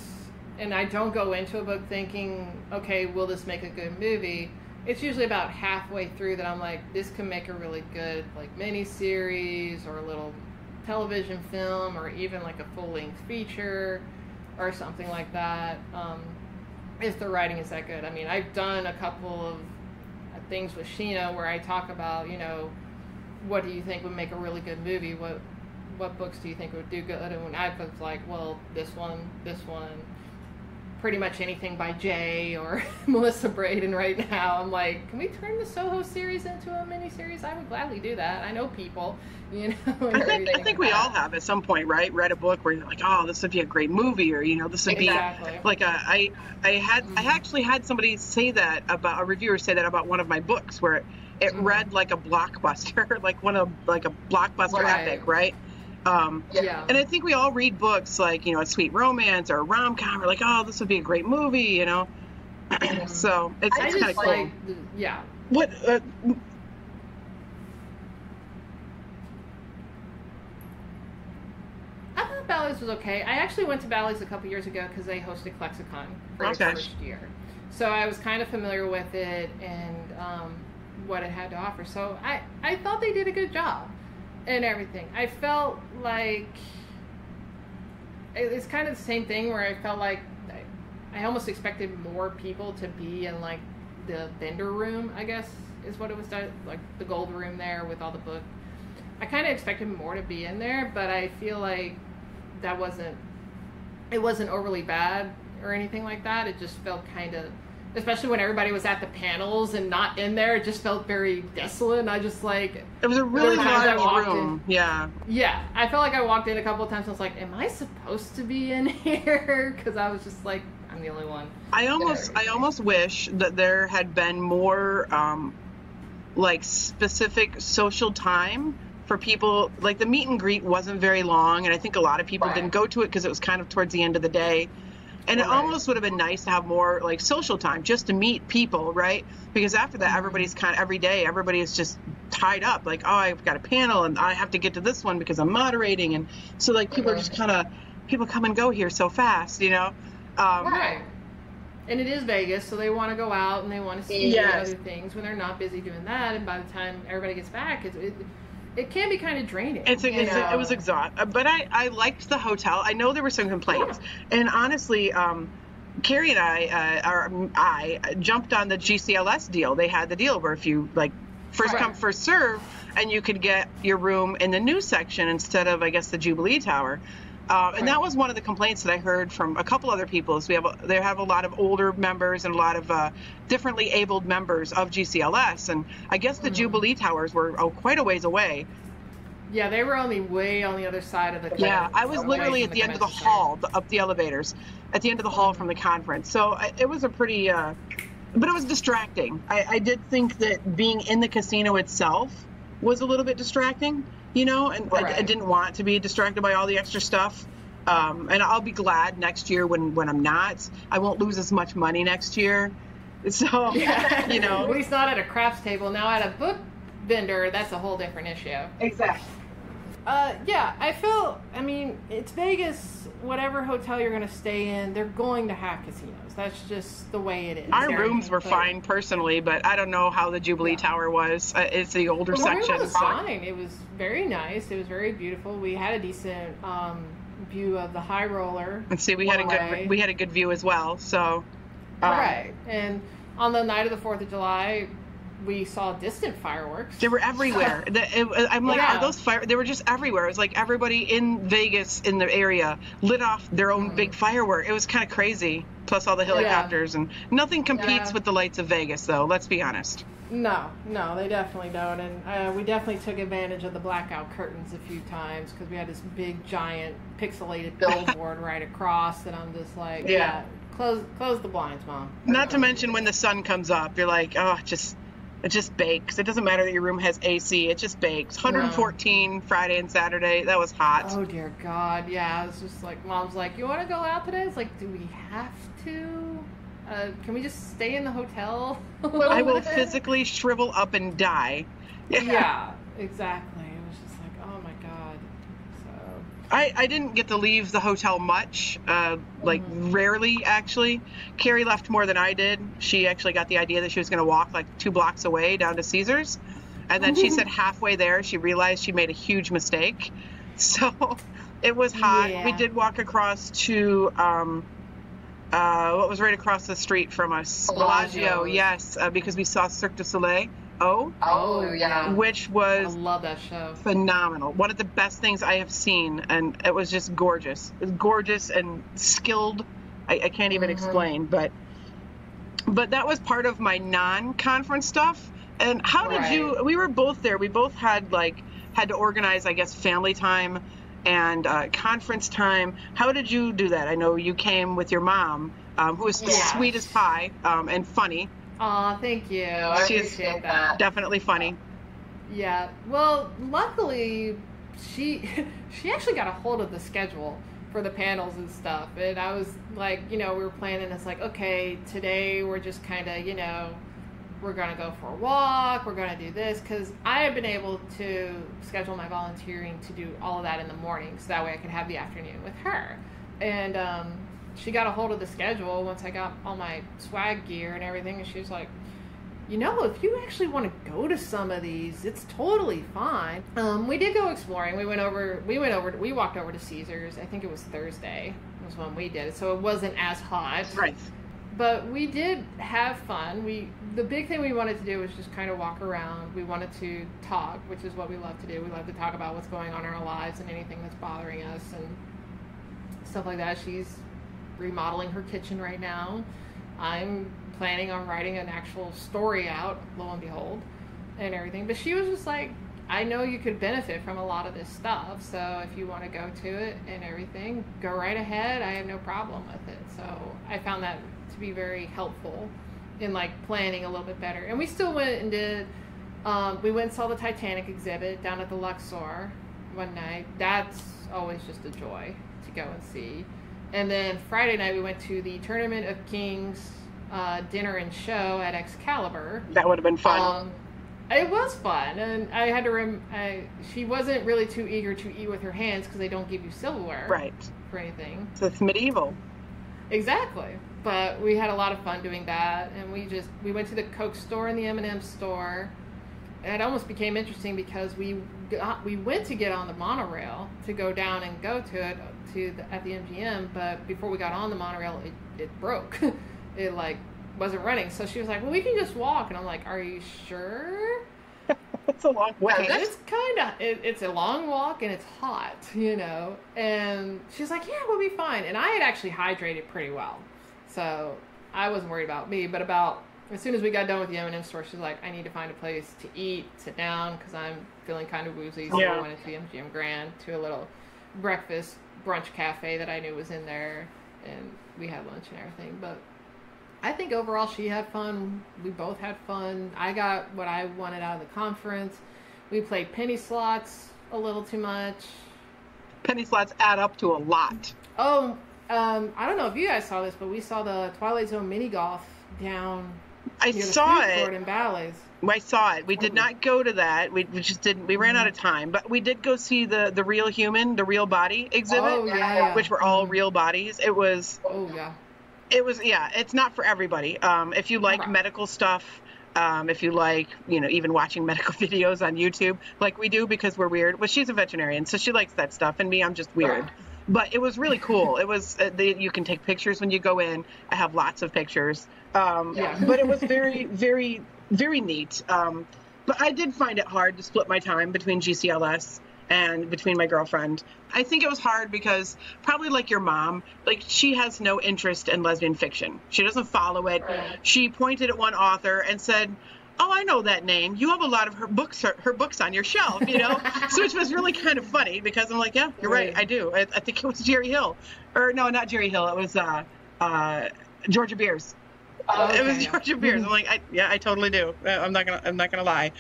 [SPEAKER 1] and I don't go into a book thinking, okay, will this make a good movie? It's usually about halfway through that I'm like, this can make a really good, like, mini-series or a little television film or even like a full-length feature or something like that, if the writing is that good. I mean, I've done a couple of things with Sheena where I talk about, what do you think would make a really good movie? What books do you think would do good? And I was like, well, this one, pretty much anything by Jay or Melissa Braden right now. I'm like, can we turn the Soho series into a mini-series? I would gladly do that. I know people,
[SPEAKER 2] I think we all have at some point, right? Read a book where you're like, oh, this would be a great movie, or, this would be like I actually had somebody say that about, a reviewer say that about one of my books where it read like a blockbuster, like a blockbuster epic, right? And I think we all read books like, a sweet romance or a rom-com. We're like, oh, this would be a great movie, So it's kind of cool.
[SPEAKER 1] Yeah.
[SPEAKER 2] What?
[SPEAKER 1] I thought Bally's was okay. I actually went to Bally's a couple years ago because they hosted Klexicon for its first year. So I was kind of familiar with it and what it had to offer. So I thought they did a good job. And everything. I felt like it's kind of the same thing where I felt like I almost expected more people to be in like the vendor room, I guess is what it was, like the gold room there with all the books. I kind of expected more to be in there, but I feel like it wasn't overly bad or anything like that. It just felt kind of, especially when everybody was at the panels and not in there, it just felt very desolate. And I just like...
[SPEAKER 2] It was a really large room. Yeah.
[SPEAKER 1] Yeah. I felt like I walked in a couple of times and I was like, am I supposed to be in here? Because I was just like, I'm the only one.
[SPEAKER 2] I almost wish that there had been more like specific social time for people. Like the meet and greet wasn't very long. And I think a lot of people didn't go to it because it was kind of towards the end of the day. And it almost would have been nice to have more like social time just to meet people, right? Because after that, everybody's every day, everybody is just tied up. Like, oh, I've got a panel and I have to get to this one because I'm moderating. And so like people are just people come and go here so fast,
[SPEAKER 1] Right. And it is Vegas, so they want to go out and they want to see other things when they're not busy doing that. And by the time everybody gets back, it can be kind of draining.
[SPEAKER 2] It was exhausting. But I liked the hotel. I know there were some complaints. And honestly, Carrie and I jumped on the GCLS deal. They had the deal where if you, first come, first serve, and you could get your room in the news section instead of, I guess, the Jubilee Tower. And that was one of the complaints that I heard from a couple other people. Is they have a lot of older members and a lot of differently abled members of GCLS, and I guess the Jubilee Towers were quite a ways away.
[SPEAKER 1] Yeah, they were only way on the other side of the.
[SPEAKER 2] Yeah, I was literally at the end of the hall, up the elevators, at the end of the hall from the conference. So it was a pretty, but it was distracting. I did think that being in the casino itself was a little bit distracting. And I didn't want to be distracted by all the extra stuff. And I'll be glad next year when I'm not. I won't lose as much money next year. So,
[SPEAKER 1] At least not at a craps table. Now at a book vendor, that's a whole different issue.
[SPEAKER 2] Exactly.
[SPEAKER 1] I mean, it's Vegas. Whatever hotel you're going to stay in, they're going to have casinos. That's just the way it is.
[SPEAKER 2] Our rooms were fine personally, but I don't know how the Jubilee Tower was. It's the older section.
[SPEAKER 1] It was fine. It was very nice. It was very beautiful. We had a decent view of the High Roller.
[SPEAKER 2] And see, we had a good view as well. So,
[SPEAKER 1] right. And on the night of the 4th of July, we saw distant fireworks.
[SPEAKER 2] They were everywhere. I'm like, are those fire? They were just everywhere. It was like everybody in Vegas in the area lit off their own big firework. It was kind of crazy. Plus all the helicopters and nothing competes with the lights of Vegas, though. Let's be honest.
[SPEAKER 1] No, they definitely don't. And we definitely took advantage of the blackout curtains a few times because we had this big, giant, pixelated billboard right across, and I'm just like, close the blinds, Mom.
[SPEAKER 2] Not to mention when the sun comes up, you're like, oh, It just bakes. It doesn't matter that your room has AC. It just bakes. 114 Friday and Saturday. That was hot.
[SPEAKER 1] Oh, dear God. Yeah, it's just like, Mom's like, you want to go out today? It's like, do we have to? Can we just stay in the hotel?
[SPEAKER 2] I will physically shrivel up and die.
[SPEAKER 1] Yeah, exactly. It was just like, oh, my God. So
[SPEAKER 2] I didn't get to leave the hotel much, rarely, actually. Carrie left more than I did. She actually got the idea that she was going to walk like 2 blocks away down to Caesars. And then she said halfway there, she realized she made a huge mistake. So it was hot.
[SPEAKER 1] Yeah.
[SPEAKER 2] We did walk across to, what was right across the street from us? Bellagio, yes, because we saw Cirque du Soleil.
[SPEAKER 3] Oh, yeah.
[SPEAKER 2] Which was
[SPEAKER 1] I love that show.
[SPEAKER 2] phenomenal. One of the best things I have seen, and it was just gorgeous. It was gorgeous and skilled. I can't even explain, but that was part of my non-conference stuff. And how did you? We were both there. We both had to organize, I guess, family time and conference time. How did you do that? I know you came with your mom, who was sweet as pie and funny.
[SPEAKER 1] Aw, thank you. I appreciate that.
[SPEAKER 2] Definitely funny.
[SPEAKER 1] Yeah. Well, luckily, she actually got a hold of the schedule for the panels and stuff. And I was like, we were planning. It's like, okay, today we're just kind of, we're going to go for a walk. We're going to do this. Because I have been able to schedule my volunteering to do all of that in the morning. So that way I could have the afternoon with her. And, she got a hold of the schedule once I got all my swag gear and everything, and she was like, if you actually want to go to some of these, it's totally fine. We did go exploring. We walked over to Caesars. I think it was Thursday was when we did it, so it wasn't as hot.
[SPEAKER 2] Right.
[SPEAKER 1] But we did have fun. The big thing we wanted to do was just kind of walk around. We wanted to talk, which is what we love to do. We love to talk about what's going on in our lives and anything that's bothering us and stuff like that. She's remodeling her kitchen right now. I'm planning on writing an actual story out, lo and behold, and everything. But she was just like, I know you could benefit from a lot of this stuff, so if you want to go to it and everything, go right ahead. I have no problem with it. So I found that to be very helpful in planning a little bit better. And we still went and did, we went and saw the Titanic exhibit down at the Luxor one night. That's always just a joy to go and see. And then Friday night we went to the Tournament of Kings dinner and show at Excalibur.
[SPEAKER 2] That would have been fun.
[SPEAKER 1] It was fun, and I had to. She wasn't really too eager to eat with her hands because they don't give you silverware, for anything.
[SPEAKER 2] So it's medieval.
[SPEAKER 1] Exactly, but we had a lot of fun doing that, and we went to the Coke store and the M&M store. And it almost became interesting because we went to get on the monorail to go down and go to it at the MGM, but before we got on the monorail, it broke. It wasn't running. So she was like, well, we can just walk. And I'm like, are you sure?
[SPEAKER 2] It's a long way.
[SPEAKER 1] It's it's a long walk and it's hot, And she's like, yeah, we'll be fine. And I had actually hydrated pretty well. So I wasn't worried about me, but as soon as we got done with the M&M store, she's like, I need to find a place to eat, sit down, because I'm feeling kind of woozy. So we went into the MGM Grand to a little breakfast brunch cafe that I knew was in there, and we had lunch and everything. But I think overall she had fun. We both had fun. I got what I wanted out of the conference. We played penny slots a little too much.
[SPEAKER 2] Penny slots add up to a lot.
[SPEAKER 1] Oh, I don't know if you guys saw this, but we saw the Twilight Zone mini golf down.
[SPEAKER 2] I saw it
[SPEAKER 1] in Bally's.
[SPEAKER 2] I saw it. We did not go to that. We just didn't. We ran out of time. But we did go see the real human, the real body exhibit, which were all real bodies. It was.
[SPEAKER 1] Oh yeah.
[SPEAKER 2] It was It's not for everybody. If you like medical stuff, if you like even watching medical videos on YouTube like we do because we're weird. Well, she's a veterinarian, so she likes that stuff, and me, I'm just weird. But it was really cool. It was you can take pictures when you go in. I have lots of pictures. But it was very, very, very neat. But I did find it hard to split my time between GCLS and between my girlfriend. I think it was hard because probably like your mom, she has no interest in lesbian fiction. She doesn't follow it. Right. She pointed at one author and said, oh, I know that name. You have a lot of her books on your shelf, so which was really kind of funny because I'm like, yeah, you're right. I do. I think it was Jerry Hill. Or no, not Jerry Hill. It was Georgia Beers. It was Georgia beers. I'm like, I totally do. I'm not gonna lie.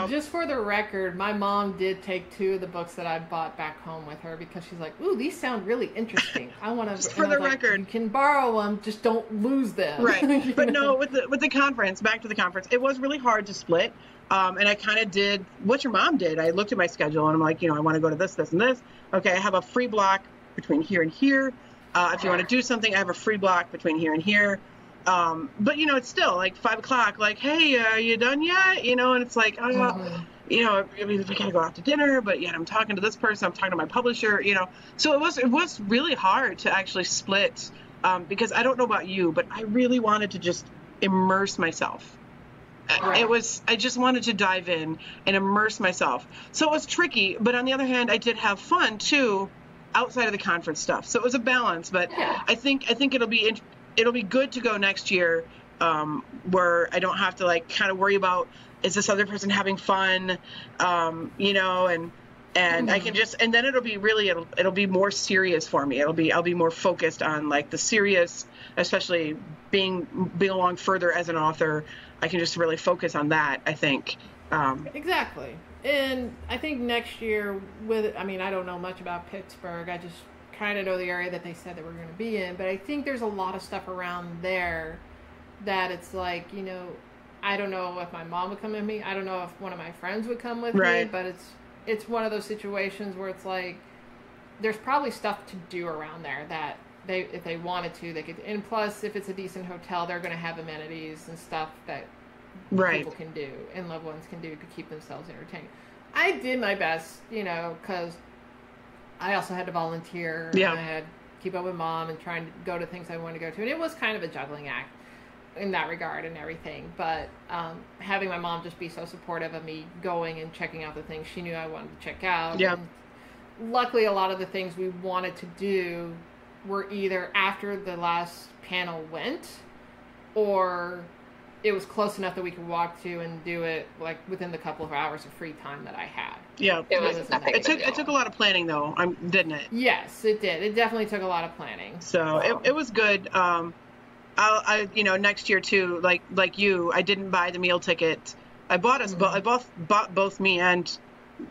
[SPEAKER 1] Just for the record, my mom did take 2 of the books that I bought back home with her because she's like, "Ooh, these sound really interesting. I want to."
[SPEAKER 2] Just for the record,
[SPEAKER 1] you can borrow them, just don't lose them.
[SPEAKER 2] Right. But no, with the conference, back to the conference, it was really hard to split. And I kind of did what your mom did. I looked at my schedule and I'm like, I want to go to this, this, and this. Okay, I have a free block between here and here. If you want to do something, I have a free block between here and here. But it's still like 5 o'clock, like, hey, are you done yet? And it's like, I mean, we gotta go out to dinner, but yet I'm talking to this person, I'm talking to my publisher, so it was really hard to actually split, because I don't know about you, but I really wanted to just immerse myself. Right. I just wanted to dive in and immerse myself. So it was tricky, but on the other hand, I did have fun too, outside of the conference stuff. So it was a balance, but I think it'll be good to go next year, where I don't have to like kind of worry about, is this other person having fun, and I can just, and then it'll be more serious for me. I'll be more focused on like the serious, especially being along further as an author. I can just really focus on that, I think.
[SPEAKER 1] Exactly. And I think next year I don't know much about Pittsburgh. I just kind of know the area that they said that we're going to be in, but I think there's a lot of stuff around there that it's like, I don't know if my mom would come with me. I don't know if one of my friends would come with me, but it's one of those situations where it's like, there's probably stuff to do around there that if they wanted to, they could. And plus, if it's a decent hotel, they're going to have amenities and stuff that people can do and loved ones can do to keep themselves entertained. I did my best, because I also had to volunteer.
[SPEAKER 2] Yeah.
[SPEAKER 1] And I had to keep up with mom and trying to go to things I wanted to go to. And it was kind of a juggling act in that regard and everything. But having my mom just be so supportive of me going and checking out the things she knew I wanted to check out.
[SPEAKER 2] Yeah.
[SPEAKER 1] And luckily, a lot of the things we wanted to do were either after the last panel went, or it was close enough that we could walk to and do it like within the couple of hours of free time that I had.
[SPEAKER 2] Yeah, it took a lot of planning though, didn't it?
[SPEAKER 1] Yes, it did. It definitely took a lot of planning.
[SPEAKER 2] So it was good. I next year too, like you, I didn't buy the meal ticket. I bought us, I bought both me and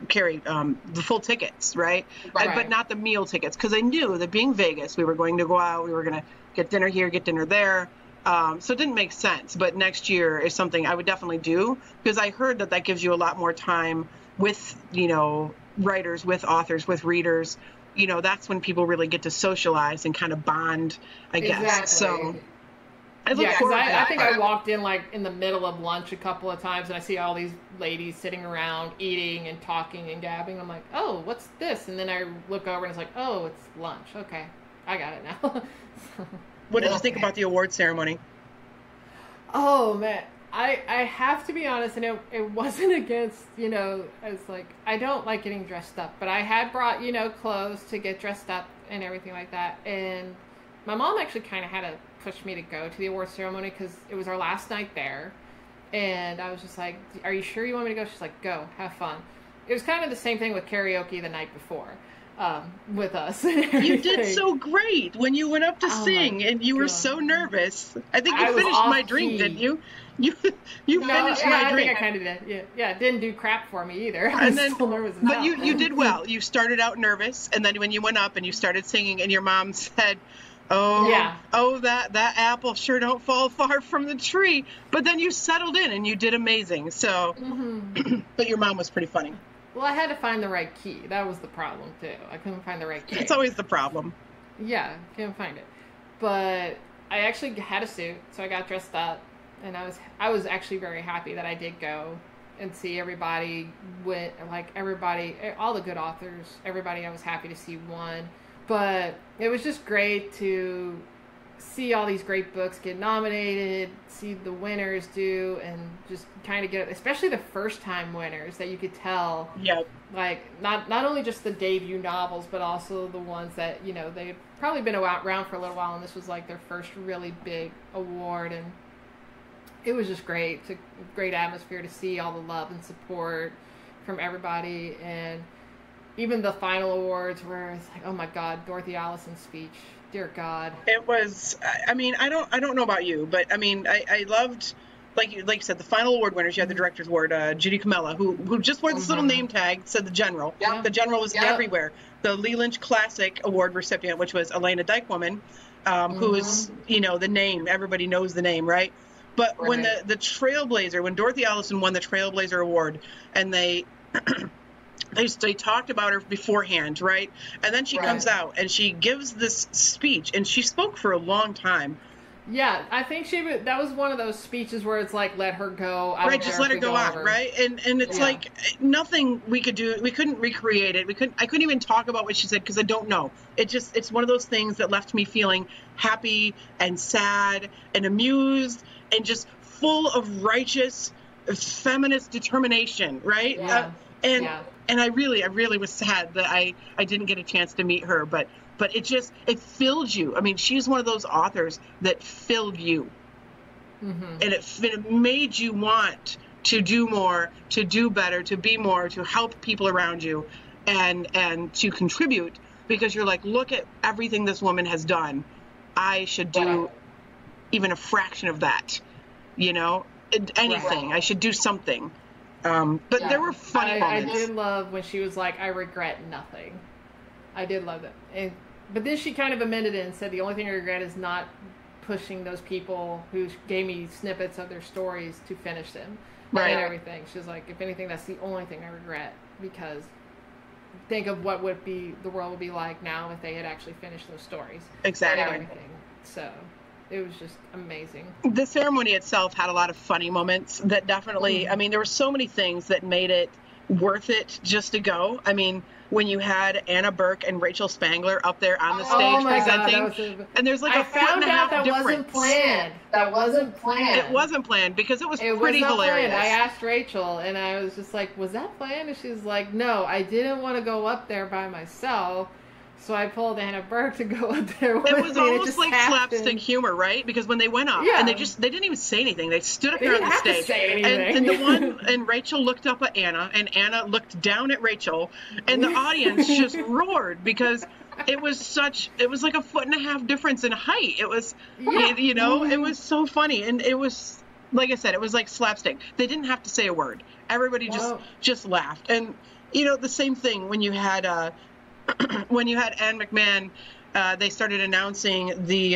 [SPEAKER 2] Carrie the full tickets, right? But not the meal tickets, because I knew that being Vegas, we were going to go out, we were going to get dinner here, get dinner there. So it didn't make sense. But next year is something I would definitely do, because I heard that gives you a lot more time with, writers, with authors, with readers. That's when people really get to socialize and kind of bond, I guess.
[SPEAKER 1] Exactly.
[SPEAKER 2] So
[SPEAKER 1] I think I walked in like in the middle of lunch a couple of times, and I see all these ladies sitting around eating and talking and gabbing. I'm like, oh, what's this? And then I look over and it's like, oh, it's lunch. Okay, I got it now.
[SPEAKER 2] What did you think about the award ceremony?
[SPEAKER 1] Oh man, I have to be honest, and it wasn't against, it's like, I don't like getting dressed up, but I had brought, clothes to get dressed up and everything like that. And my mom actually kind of had to push me to go to the award ceremony because it was our last night there. And I was just like, are you sure you want me to go? She's like, go, have fun. It was kind of the same thing with karaoke the night before. With us.
[SPEAKER 2] You did so great when you went up to sing, and you were so nervous. I think you finished my drink, didn't you? You finished my drink.
[SPEAKER 1] I think I kind of did. Yeah, it didn't do crap for me either. I was still nervous.
[SPEAKER 2] But you did well. You started out nervous, and then when you went up and you started singing, and your mom said, "Oh, that apple sure don't fall far from the tree." But then you settled in, and you did amazing. So, but your mom was pretty funny.
[SPEAKER 1] Well, I had to find the right key. That was the problem, too. I couldn't find the right key.
[SPEAKER 2] It's always the problem.
[SPEAKER 1] Yeah, couldn't find it. But I actually had a suit, so I got dressed up. And I was actually very happy that I did go and see everybody. All the good authors, everybody I was happy to see won. But it was just great to see all these great books get nominated, see the winners do, and just kind of get, especially the first time winners that you could tell, like not only just the debut novels, but also the ones that, they'd probably been around for a little while, and this was like their first really big award. And it was just great. It's a great atmosphere to see all the love and support from everybody. And even the final awards where it's like, oh my God, Dorothy Allison's speech Dear God.
[SPEAKER 2] It was, I mean, I don't know about you, but I mean, I loved, like you said, the final award winners. You had the director's award, Judy Camella, who just wore this little name tag, said the general.
[SPEAKER 3] Yep.
[SPEAKER 2] The general was
[SPEAKER 3] Yep.
[SPEAKER 2] everywhere. The Lee Lynch Classic Award recipient, which was Elena Dykewoman, who is, you know, the name, everybody knows the name, right? But when the Trailblazer, when Dorothy Allison won the Trailblazer Award, and they talked about her beforehand, right? And then she comes out and she gives this speech, and she spoke for a long time.
[SPEAKER 1] Yeah, I think that was one of those speeches where it's like, let her go.
[SPEAKER 2] Right, just let her go on, right? And it's like nothing we could do. We couldn't recreate it. I couldn't even talk about what she said because I don't know. It's one of those things that left me feeling happy and sad and amused and just full of righteous feminist determination, right?
[SPEAKER 1] Yeah.
[SPEAKER 2] And I really was sad that I didn't get a chance to meet her, but it filled you. I mean, she's one of those authors that filled you. And it made you want to do more, to do better, to be more, to help people around you, and to contribute, because you're like, look at everything this woman has done. I should do even a fraction of that, you know, anything. I should do something. But there were funny moments.
[SPEAKER 1] I did love when she was like, I regret nothing. I did love that. But then she kind of amended it and said, the only thing I regret is not pushing those people who gave me snippets of their stories to finish them. And everything. She's like, if anything, that's the only thing I regret, because think of what the world would be like now if they had actually finished those stories.
[SPEAKER 2] Exactly.
[SPEAKER 1] And everything. So it was just amazing.
[SPEAKER 2] The ceremony itself had a lot of funny moments that definitely, I mean, there were so many things that made it worth it just to go. I mean, when you had Anna Burke and Rachel Spangler up there on the stage presenting, and there's like a foot and a half difference.
[SPEAKER 1] Wasn't planned.
[SPEAKER 3] That wasn't planned.
[SPEAKER 2] It wasn't planned because it was pretty hilarious.
[SPEAKER 1] Planned. I asked Rachel, and I was just like, was that planned? And she's like, no, I didn't want to go up there by myself. So I pulled Anna Burke to go up there with me.
[SPEAKER 2] It was almost like slapstick humor, right? Because when they went up, and they didn't even say anything. They stood up there on the stage. And Rachel looked up at Anna, and Anna looked down at Rachel, and the audience just roared because it was like a foot and a half difference in height. It was, you know, it was so funny. And it was, like I said, it was like slapstick. They didn't have to say a word. Everybody just laughed. And, you know, the same thing when you had, when you had Anne McMahon, they started announcing the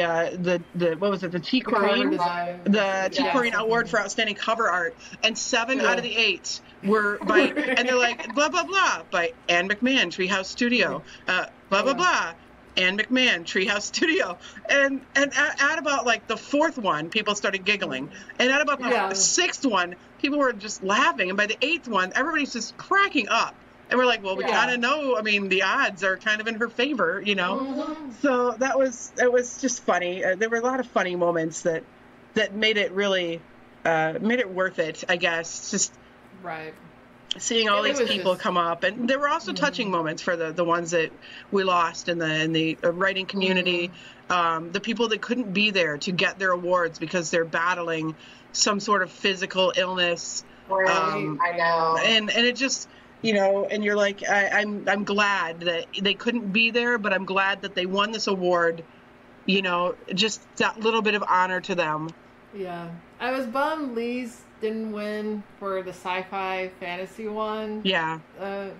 [SPEAKER 2] what was it, the T. Corrine, the T. Corrine Award for Outstanding Cover Art, and 7 out of the 8 were by, and they're like, blah blah blah, by Anne McMahon, Treehouse Studio, blah blah blah, Anne McMahon, Treehouse Studio, and at about like the 4th one, people started giggling, and at about the 6th one, people were just laughing, and by the 8th one, everybody's just cracking up. And we're like, well, we kind of know. I mean, the odds are kind of in her favor, you know. So it was just funny. There were a lot of funny moments that made it really made it worth it, I guess. Just seeing all these people come up, and there were also touching moments for the ones that we lost in the writing community, the people that couldn't be there to get their awards because they're battling some sort of physical illness.
[SPEAKER 3] I know.
[SPEAKER 2] And it just, you know, and you're like, I'm glad that they couldn't be there, but I'm glad that they won this award, you know, just that little bit of honor to them.
[SPEAKER 1] Yeah. I was bummed Lee's didn't win for the sci-fi fantasy one.
[SPEAKER 2] Yeah.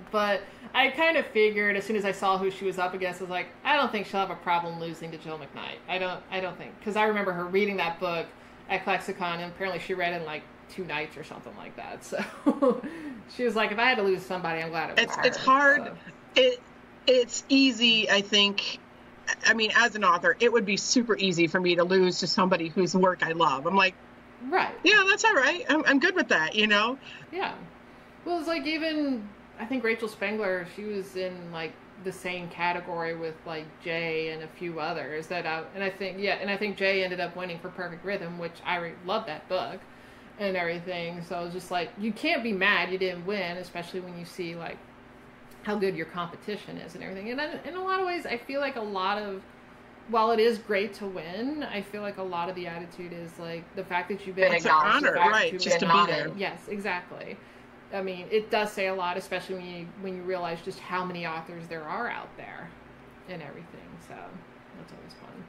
[SPEAKER 1] But I kind of figured as soon as I saw who she was up against, I was like, I don't think she'll have a problem losing to Jill McKnight. I don't think, because I remember her reading that book at Lexicon, and apparently she read it in like 2 nights or something like that. So she was like, if I had to lose somebody, I'm glad it was her.
[SPEAKER 2] It's hard.
[SPEAKER 1] So.
[SPEAKER 2] It's easy, I think. I mean, as an author, it would be super easy for me to lose to somebody whose work I love. I'm like, yeah, that's all right. I'm good with that, you know?
[SPEAKER 1] Yeah. Well, it's like even, I think Rachel Spengler, she was in like the same category with like Jay and a few others and I think Jay ended up winning for Perfect Rhythm, which I love that book and everything. So I was just like, you can't be mad you didn't win, especially when you see like how good your competition is and everything. And in a lot of ways, I feel like while it is great to win, I feel like a lot of the attitude is like the fact that you've been
[SPEAKER 2] acknowledged, right? Just to be there.
[SPEAKER 1] Yes, exactly. I mean, it does say a lot, especially when you realize just how many authors there are out there and everything. So, That's always fun.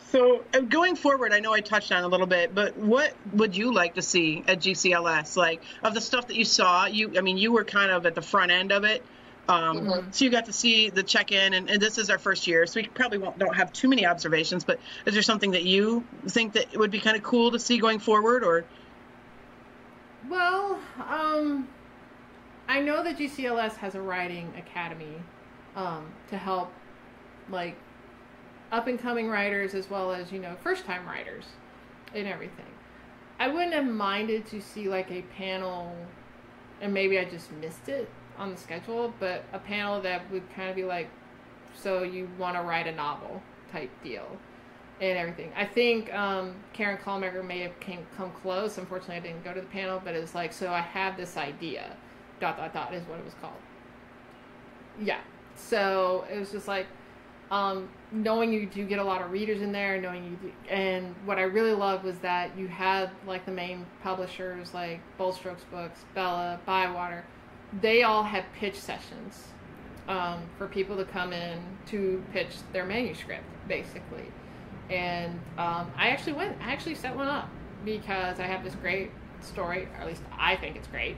[SPEAKER 2] So going forward, I know I touched on it a little bit, but what would you like to see at GCLS? Like, of the stuff that you saw, you were kind of at the front end of it. So you got to see the check-in, and this is our first year, so we probably don't have too many observations, but is there something that you think that would be kind of cool to see going forward? Or?
[SPEAKER 1] Well, I know that GCLS has a writing academy to help, like, up-and-coming writers as well as, first-time writers and everything. I wouldn't have minded to see, like, a panel, and maybe I just missed it on the schedule, but a panel that would kind of be like, so you want to write a novel type deal and everything. I think Karen Kalmager may have come close. Unfortunately, I didn't go to the panel, but it's like, so I have this idea, ... is what it was called. Yeah. So it was just like, knowing you do get a lot of readers in there, and what I really loved was that you had like the main publishers like Bold Strokes Books, Bella, Bywater. They all had pitch sessions for people to come in to pitch their manuscript, basically. And I actually set one up because I have this great story, or at least I think it's great.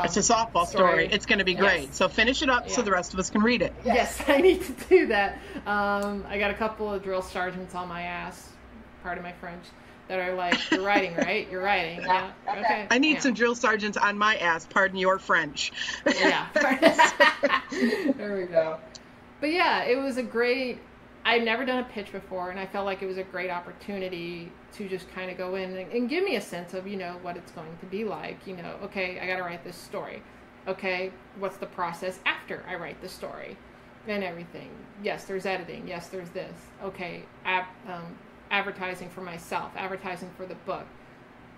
[SPEAKER 2] It's a softball story. It's going to be great. Yes. So finish it up so the rest of us can read it.
[SPEAKER 1] Yes, I need to do that. I got a couple of drill sergeants on my ass, pardon my French, that are like, you're writing, right? You're writing. Yeah. Okay.
[SPEAKER 2] I need some drill sergeants on my ass, pardon your French.
[SPEAKER 1] Yeah. There we go. But yeah, it was I'd never done a pitch before, and I felt like it was a great opportunity to just kind of go in and give me a sense of, what it's going to be like. Okay, I got to write this story. Okay, what's the process after I write the story and everything? Yes, there's editing. Yes, there's this. Okay, advertising for myself, advertising for the book,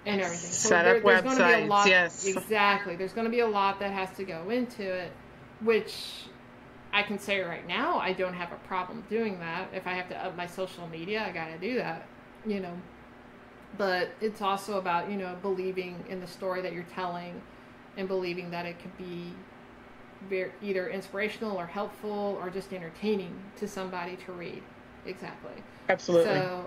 [SPEAKER 1] and everything. So
[SPEAKER 2] Set up
[SPEAKER 1] there's
[SPEAKER 2] websites,
[SPEAKER 1] going to be a lot,
[SPEAKER 2] yes.
[SPEAKER 1] Exactly. There's going to be a lot that has to go into it, which I can say right now I don't have a problem doing that. If I have to up my social media, I got to do that, But it's also about, believing in the story that you're telling and believing that it could be either inspirational or helpful or just entertaining to somebody to read. Exactly.
[SPEAKER 2] Absolutely.
[SPEAKER 1] So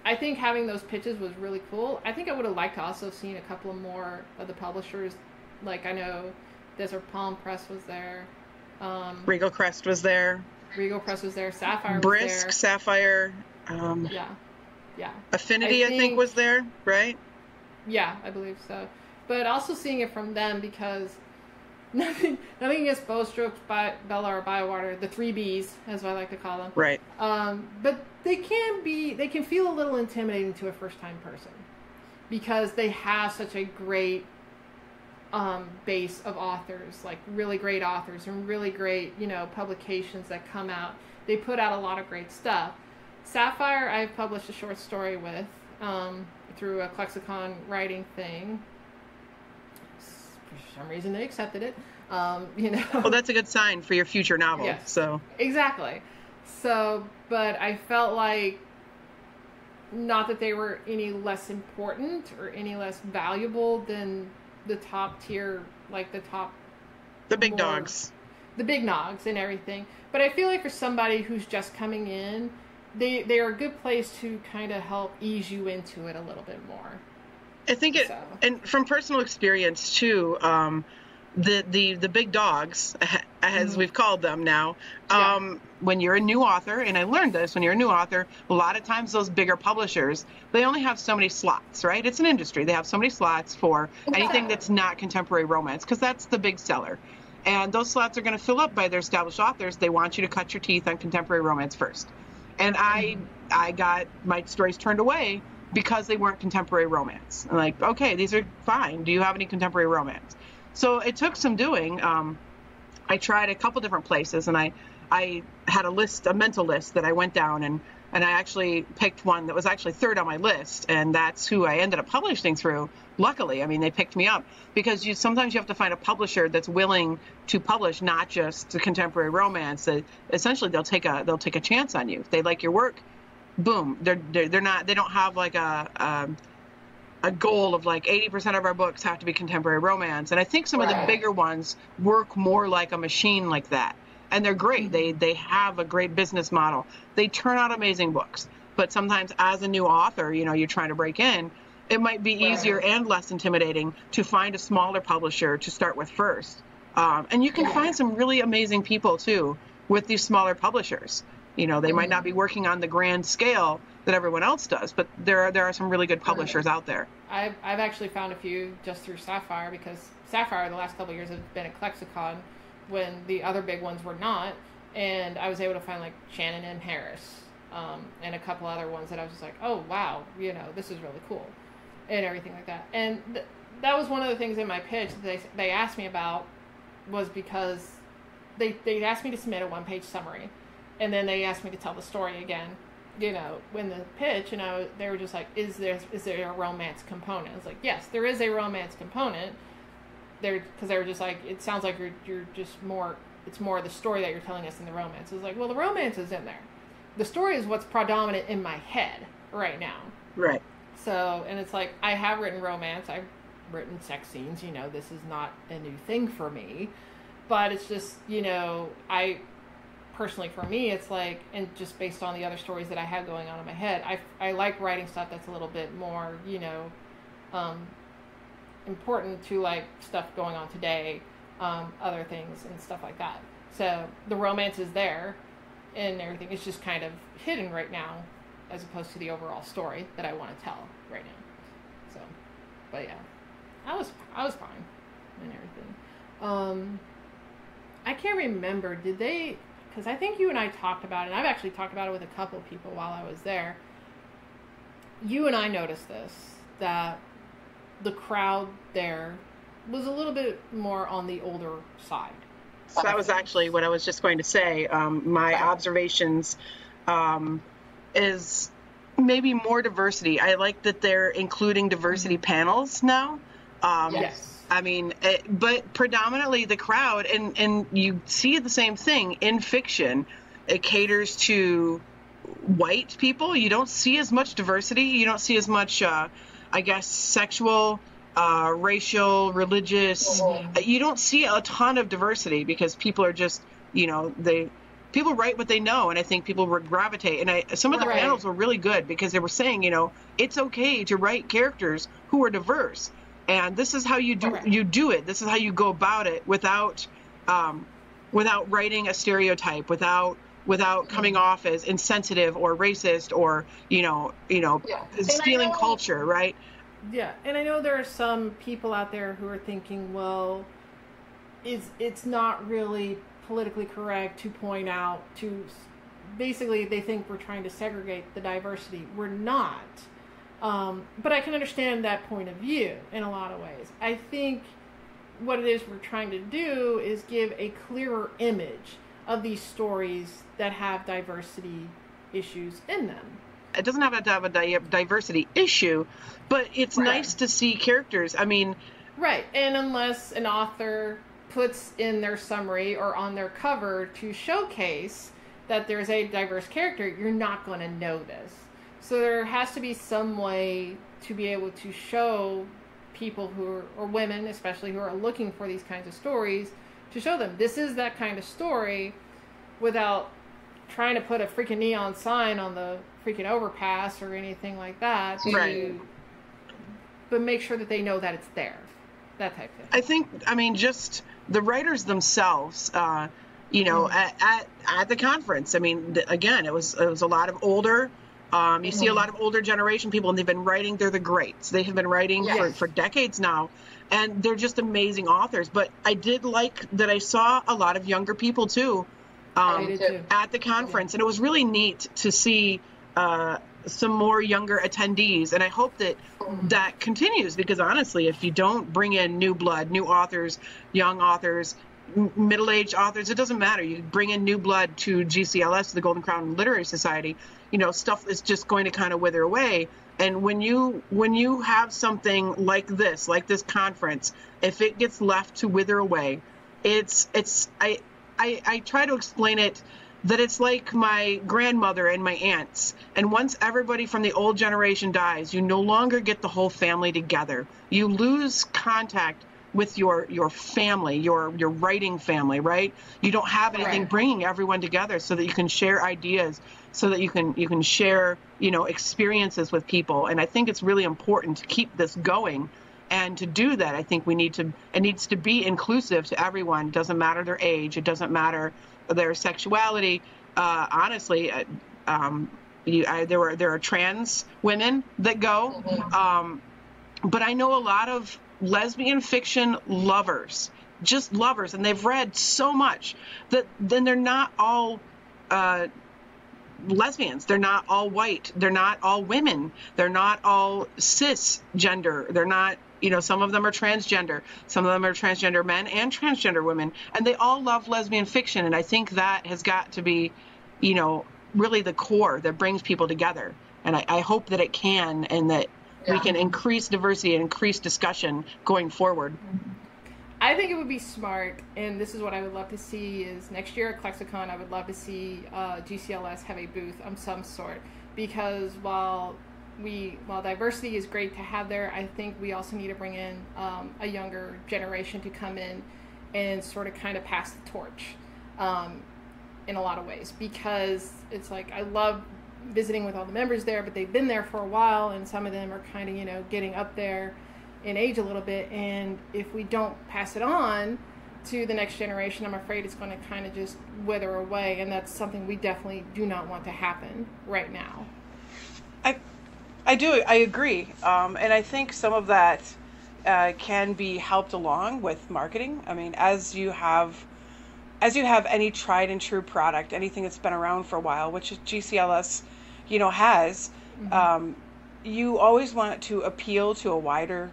[SPEAKER 1] I think having those pitches was really cool. I think I would have liked to also seen a couple more of the publishers. Like, I know Desert Palm Press was there.
[SPEAKER 2] Regal Crest was there.
[SPEAKER 1] Sapphire
[SPEAKER 2] Brisk,
[SPEAKER 1] was there.
[SPEAKER 2] Sapphire.
[SPEAKER 1] Yeah.
[SPEAKER 2] Affinity, I think, was there, right?
[SPEAKER 1] Yeah, I believe so. But also seeing it from them, because nothing against Bold Strokes, Bella, or Bywater, the 3 Bs, as I like to call them.
[SPEAKER 2] Right.
[SPEAKER 1] But they can feel a little intimidating to a first-time person because they have such a great base of authors, like really great authors and really great, publications that come out. They put out a lot of great stuff. Sapphire, I've published a short story with through a Klexicon writing thing. For some reason, they accepted it.
[SPEAKER 2] Well, that's a good sign for your future novel.
[SPEAKER 1] Yes.
[SPEAKER 2] So
[SPEAKER 1] exactly. So, but I felt like not that they were any less important or any less valuable than the top tier, like the
[SPEAKER 2] big dogs,
[SPEAKER 1] the big nogs and everything. But I feel like for somebody who's just coming in, they are a good place to kind of help ease you into it a little bit more.
[SPEAKER 2] I think and from personal experience too, the big dogs, as we've called them now, when you're a new author, and I learned this, when you're a new author, a lot of times those bigger publishers, they only have so many slots, right? It's an industry. They have so many slots for anything that's not contemporary romance, because that's the big seller. And those slots are going to fill up by their established authors. They want you to cut your teeth on contemporary romance first. And I got my stories turned away because they weren't contemporary romance. I'm like, okay, these are fine. Do you have any contemporary romance? So it took some doing. I tried a couple different places, and I had a mental list that I went down, and I actually picked one that was actually third on my list, and that's who I ended up publishing through. Luckily, I mean, they picked me up, because sometimes you have to find a publisher that's willing to publish not just the contemporary romance. Essentially, they'll take a chance on you. If they like your work, boom. They don't have like a goal of like 80% of our books have to be contemporary romance. And I think some of the bigger ones work more like a machine like that. and they're great. They have a great business model. They turn out amazing books. But sometimes as a new author, you're trying to break in, it might be easier and less intimidating to find a smaller publisher to start with first. And you can find some really amazing people too with these smaller publishers. They might not be working on the grand scale that everyone else does, but there are some really good publishers out there.
[SPEAKER 1] I've actually found a few just through Sapphire, because Sapphire the last couple of years has been at Lexicon when the other big ones were not, and I was able to find like Shannon M. Harris and a couple other ones that I was just like, oh wow, this is really cool and everything like that. And that was one of the things in my pitch that they asked me about, was because they asked me to submit a one-page summary, and then they asked me to tell the story again, when the pitch, and they were just like, is there a romance component? I was like, yes, there is a romance component. Because they were just like, it sounds like you're just more, it's more the story that you're telling us than the romance. I was like, well, the romance is in there. The story is what's predominant in my head right now.
[SPEAKER 2] Right.
[SPEAKER 1] So, and it's like, I have written romance, I've written sex scenes, this is not a new thing for me, but it's just, I personally, for me, it's like, and just based on the other stories that I have going on in my head, I like writing stuff that's a little bit more, important to like stuff going on today, other things and stuff like that. So the romance is there and everything. It's just kind of hidden right now, as opposed to the overall story that I want to tell right now. So, but yeah, I was fine and everything. I can't remember, did they, because I think you and I talked about it, and I've actually talked about it with a couple of people while I was there. You and I noticed this, that the crowd there was a little bit more on the older side.
[SPEAKER 2] So that was actually what I was just going to say. My observations is maybe more diversity. I like that they're including diversity panels now.
[SPEAKER 1] Yes.
[SPEAKER 2] I mean, but predominantly the crowd, and you see the same thing in fiction. It caters to white people. You don't see as much diversity. You don't see as much, I guess, sexual, racial, religious. You don't see a ton of diversity because people are just, people write what they know, and I think people would gravitate. And some of the panels were really good because they were saying, it's okay to write characters who are diverse. And this is how you do it. This is how you go about it without writing a stereotype, without coming off as insensitive or racist or stealing culture, right?
[SPEAKER 1] Yeah, and I know there are some people out there who are thinking, well, it's not really politically correct to point out basically they think we're trying to segregate the diversity. We're not. But I can understand that point of view in a lot of ways. I think what it is we're trying to do is give a clearer image of these stories that have diversity issues in them.
[SPEAKER 2] It doesn't have to have a diversity issue, but it's nice to see characters. I mean...
[SPEAKER 1] Right, and unless an author puts in their summary or on their cover to showcase that there's a diverse character, you're not going to know this. So there has to be some way to be able to show people or women especially, who are looking for these kinds of stories, to show them this is that kind of story without trying to put a freaking neon sign on the freaking overpass or anything like that. But make sure that they know that it's there. That type of thing.
[SPEAKER 2] I think, just the writers themselves, at the conference, again, it was a lot of older. You see a lot of older generation people, and they've been writing. They're the greats. They have been writing for decades now, and they're just amazing authors. But I did like that I saw a lot of younger people too, at the conference, and it was really neat to see some more younger attendees. And I hope that continues, because honestly, if you don't bring in new blood, new authors, young authors, middle-aged authors, it doesn't matter. You bring in new blood to GCLS, the Golden Crown Literary Society, stuff is just going to kind of wither away. And when you have something like this conference, if it gets left to wither away, I try to explain it that it's like my grandmother and my aunts. And once everybody from the old generation dies, you no longer get the whole family together. You lose contact with your family, your writing family, right? You don't have anything bringing everyone together so that you can share ideas, so that you can share, experiences with people. And I think it's really important to keep this going. And to do that, I think it needs to be inclusive to everyone. It doesn't matter their age. It doesn't matter their sexuality. Honestly, there are trans women that go. But I know a lot of lesbian fiction lovers, just lovers, and they've read so much that then they're not all lesbians. They're not all white. They're not all women. They're not all cisgender. They're not, some of them are transgender. Some of them are transgender men and transgender women. And they all love lesbian fiction. And I think that has got to be, really the core that brings people together. And I hope that it can, and that we can increase diversity and increase discussion going forward.
[SPEAKER 1] I think it would be smart, and this is what I would love to see, is next year at ClexaCon, I would love to see GCLS have a booth of some sort, because while diversity is great to have there, I think we also need to bring in a younger generation to come in and sort of kind of pass the torch in a lot of ways, because it's like, I love visiting with all the members there, but they've been there for a while, and some of them are kind of, getting up there in age a little bit, and if we don't pass it on to the next generation, I'm afraid it's going to kind of just wither away, and that's something we definitely do not want to happen right now.
[SPEAKER 4] I agree, and I think some of that can be helped along with marketing. I mean, as you have any tried and true product, anything that's been around for a while, which GCLS, has, you always want to appeal to a wider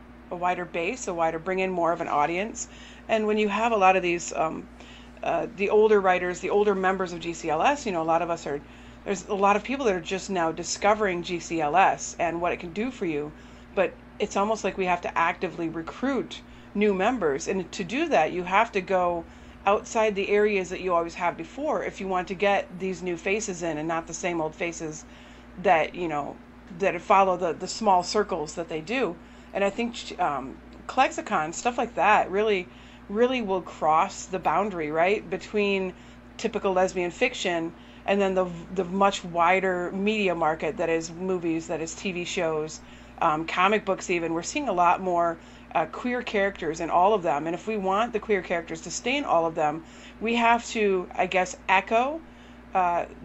[SPEAKER 4] base, bring in more of an audience. And when you have a lot of these, the older writers, the older members of GCLS, a lot of us there's a lot of people that are just now discovering GCLS and what it can do for you. But it's almost like we have to actively recruit new members. And to do that, you have to go outside the areas that you always have before if you want to get these new faces in, and not the same old faces that that follow the small circles that they do. And I think ClexaCon, stuff like that, really will cross the boundary, right, between typical lesbian fiction and then the much wider media market that is movies, that is TV shows, comic books even. We're seeing a lot more queer characters in all of them. And if we want the queer characters to stay in all of them, we have to, I guess, echo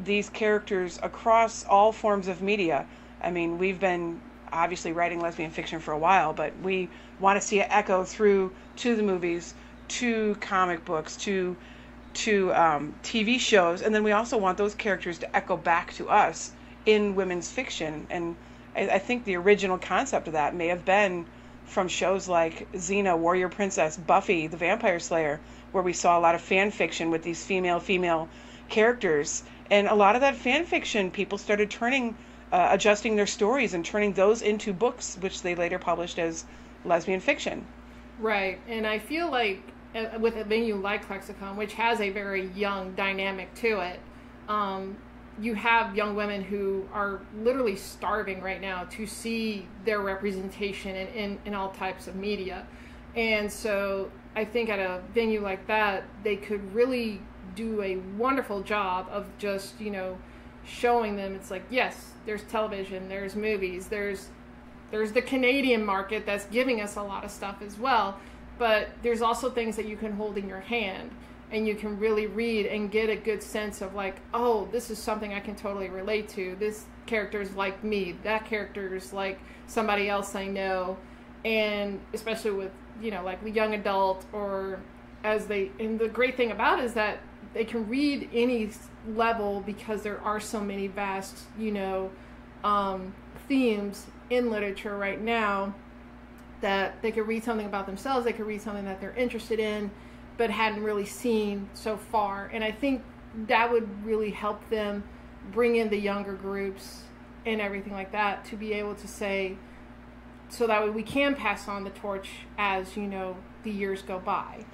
[SPEAKER 4] these characters across all forms of media. I mean, we've been obviously writing lesbian fiction for a while, but we want to see it echo through to the movies, to comic books, to TV shows. And then we also want those characters to echo back to us in women's fiction. And I think the original concept of that may have been from shows like Xena, Warrior Princess, Buffy, the Vampire Slayer, where we saw a lot of fan fiction with these female characters. And a lot of that fan fiction, people started adjusting their stories and turning those into books, which they later published as lesbian fiction.
[SPEAKER 1] Right. And I feel like with a venue like ClexaCon, which has a very young dynamic to it, you have young women who are literally starving right now to see their representation in all types of media. And so I think at a venue like that, they could really do a wonderful job of just, showing them, it's like, yes, there's television, there's movies, there's the Canadian market that's giving us a lot of stuff as well, but there's also things that you can hold in your hand and you can really read and get a good sense of like, oh, this is something I can totally relate to. This character's like me. That character's like somebody else I know. And especially with, like the young adult, or and the great thing about it is that they can read any level, because there are so many vast, themes in literature right now, that they could read something about themselves, they could read something that they're interested in, but hadn't really seen so far. And I think that would really help them bring in the younger groups and everything like that, to be able to say, so that way we can pass on the torch as, the years go by.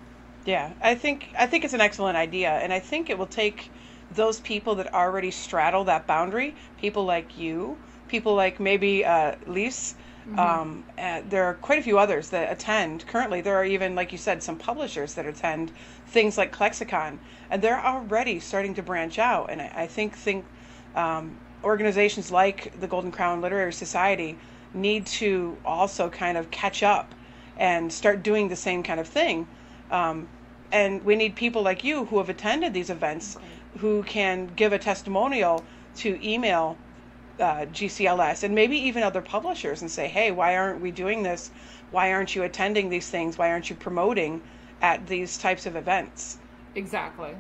[SPEAKER 4] Yeah, I think it's an excellent idea, and I think it will take those people that already straddle that boundary, people like you, people like maybe Lise, There are quite a few others that attend. Currently, there are even, like you said, some publishers that attend things like Klexicon, and they're already starting to branch out. And I think organizations like the Golden Crown Literary Society need to also kind of catch up and start doing the same kind of thing. And we need people like you who have attended these events who can give a testimonial to email GCLS and maybe even other publishers and say, hey, why aren't we doing this? Why aren't you attending these things? Why aren't you promoting at these types of events?
[SPEAKER 1] Exactly.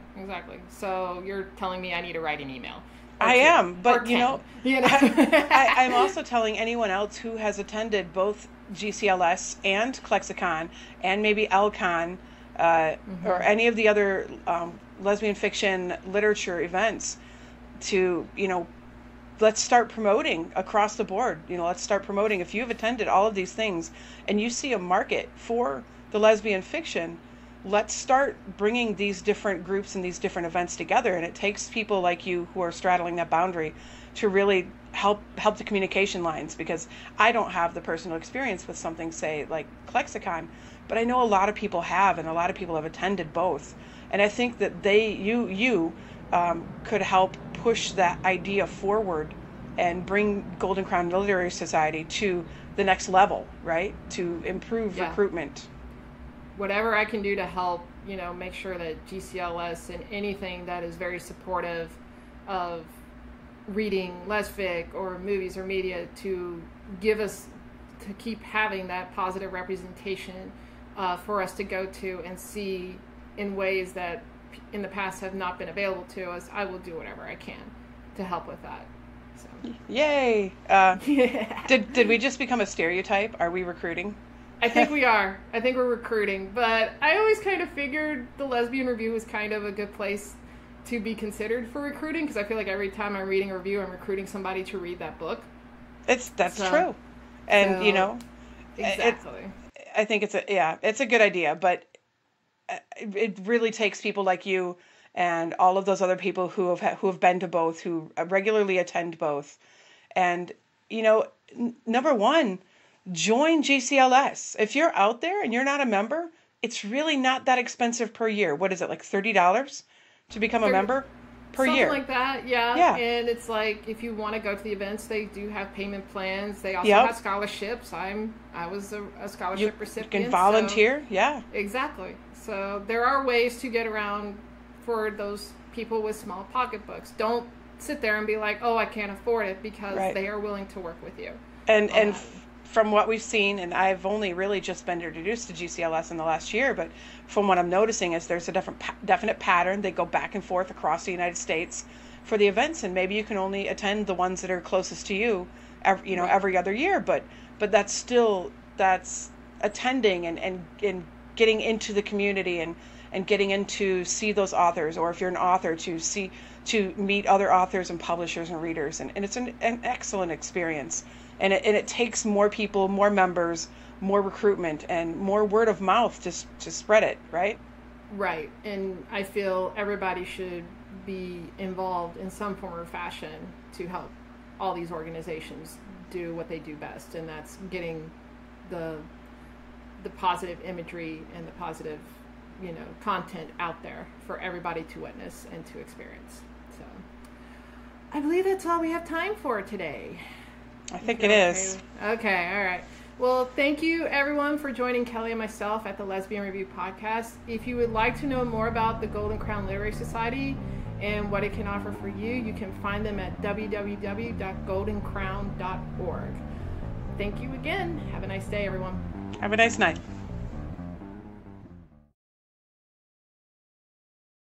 [SPEAKER 1] So you're telling me I need to write an email.
[SPEAKER 4] I am, but I'm also telling anyone else who has attended both GCLS and Klexicon and maybe LCon or any of the other lesbian fiction literature events to, let's start promoting across the board. Let's start promoting. If you've attended all of these things and you see a market for the lesbian fiction, let's start bringing these different groups and these different events together. And it takes people like you who are straddling that boundary to really help the communication lines, because I don't have the personal experience with something, say, like Klexicon, but I know a lot of people have, and a lot of people have attended both. And I think that you could help push that idea forward and bring Golden Crown Literary Society to the next level, right? To improve recruitment.
[SPEAKER 1] Whatever I can do to help, make sure that GCLS and anything that is very supportive of reading lesfic or movies or media to give us, to keep having that positive representation for us to go to and see in ways that in the past have not been available to us, I will do whatever I can to help with that. So.
[SPEAKER 4] Yay! Did we just become a stereotype? Are we recruiting?
[SPEAKER 1] I think we are. I think we're recruiting. But I always kind of figured the Lesbian Review was kind of a good place to be considered for recruiting, because I feel like every time I'm reading a review, I'm recruiting somebody to read that book. That's
[SPEAKER 4] true. And,
[SPEAKER 1] exactly.
[SPEAKER 4] I think it's a good idea, but it really takes people like you and all of those other people who have been to both, who regularly attend both. And, number one, join GCLS. If you're out there and you're not a member, it's really not that expensive per year. What is it, like $30 to become a member per year?
[SPEAKER 1] Something like that, yeah. And it's like, if you want to go to the events, they do have payment plans. They also have scholarships. I was a scholarship recipient.
[SPEAKER 4] You can volunteer,
[SPEAKER 1] Exactly. So there are ways to get around for those people with small pocketbooks. Don't sit there and be like, oh, I can't afford it, because they are willing to work with you.
[SPEAKER 4] And from what we've seen, and I've only really just been introduced to GCLS in the last year, but from what I'm noticing is there's a definite pattern. They go back and forth across the United States for the events, and maybe you can only attend the ones that are closest to you, every other year. But that's attending and getting into the community and getting in to see those authors, or if you're an author, to meet other authors and publishers and readers, and it's an excellent experience. And it takes more people, more members, more recruitment, and more word of mouth to spread it, right?
[SPEAKER 1] Right. And I feel everybody should be involved in some form or fashion to help all these organizations do what they do best, and that's getting the positive imagery and the positive, content out there for everybody to witness and to experience. So I believe that's all we have time for today.
[SPEAKER 4] I think it is.
[SPEAKER 1] Okay, all right. Well, thank you, everyone, for joining Kelly and myself at the Lesbian Review podcast. If you would like to know more about the Golden Crown Literary Society and what it can offer for you, you can find them at www.goldencrown.org. Thank you again. Have a nice day, everyone.
[SPEAKER 4] Have a nice night.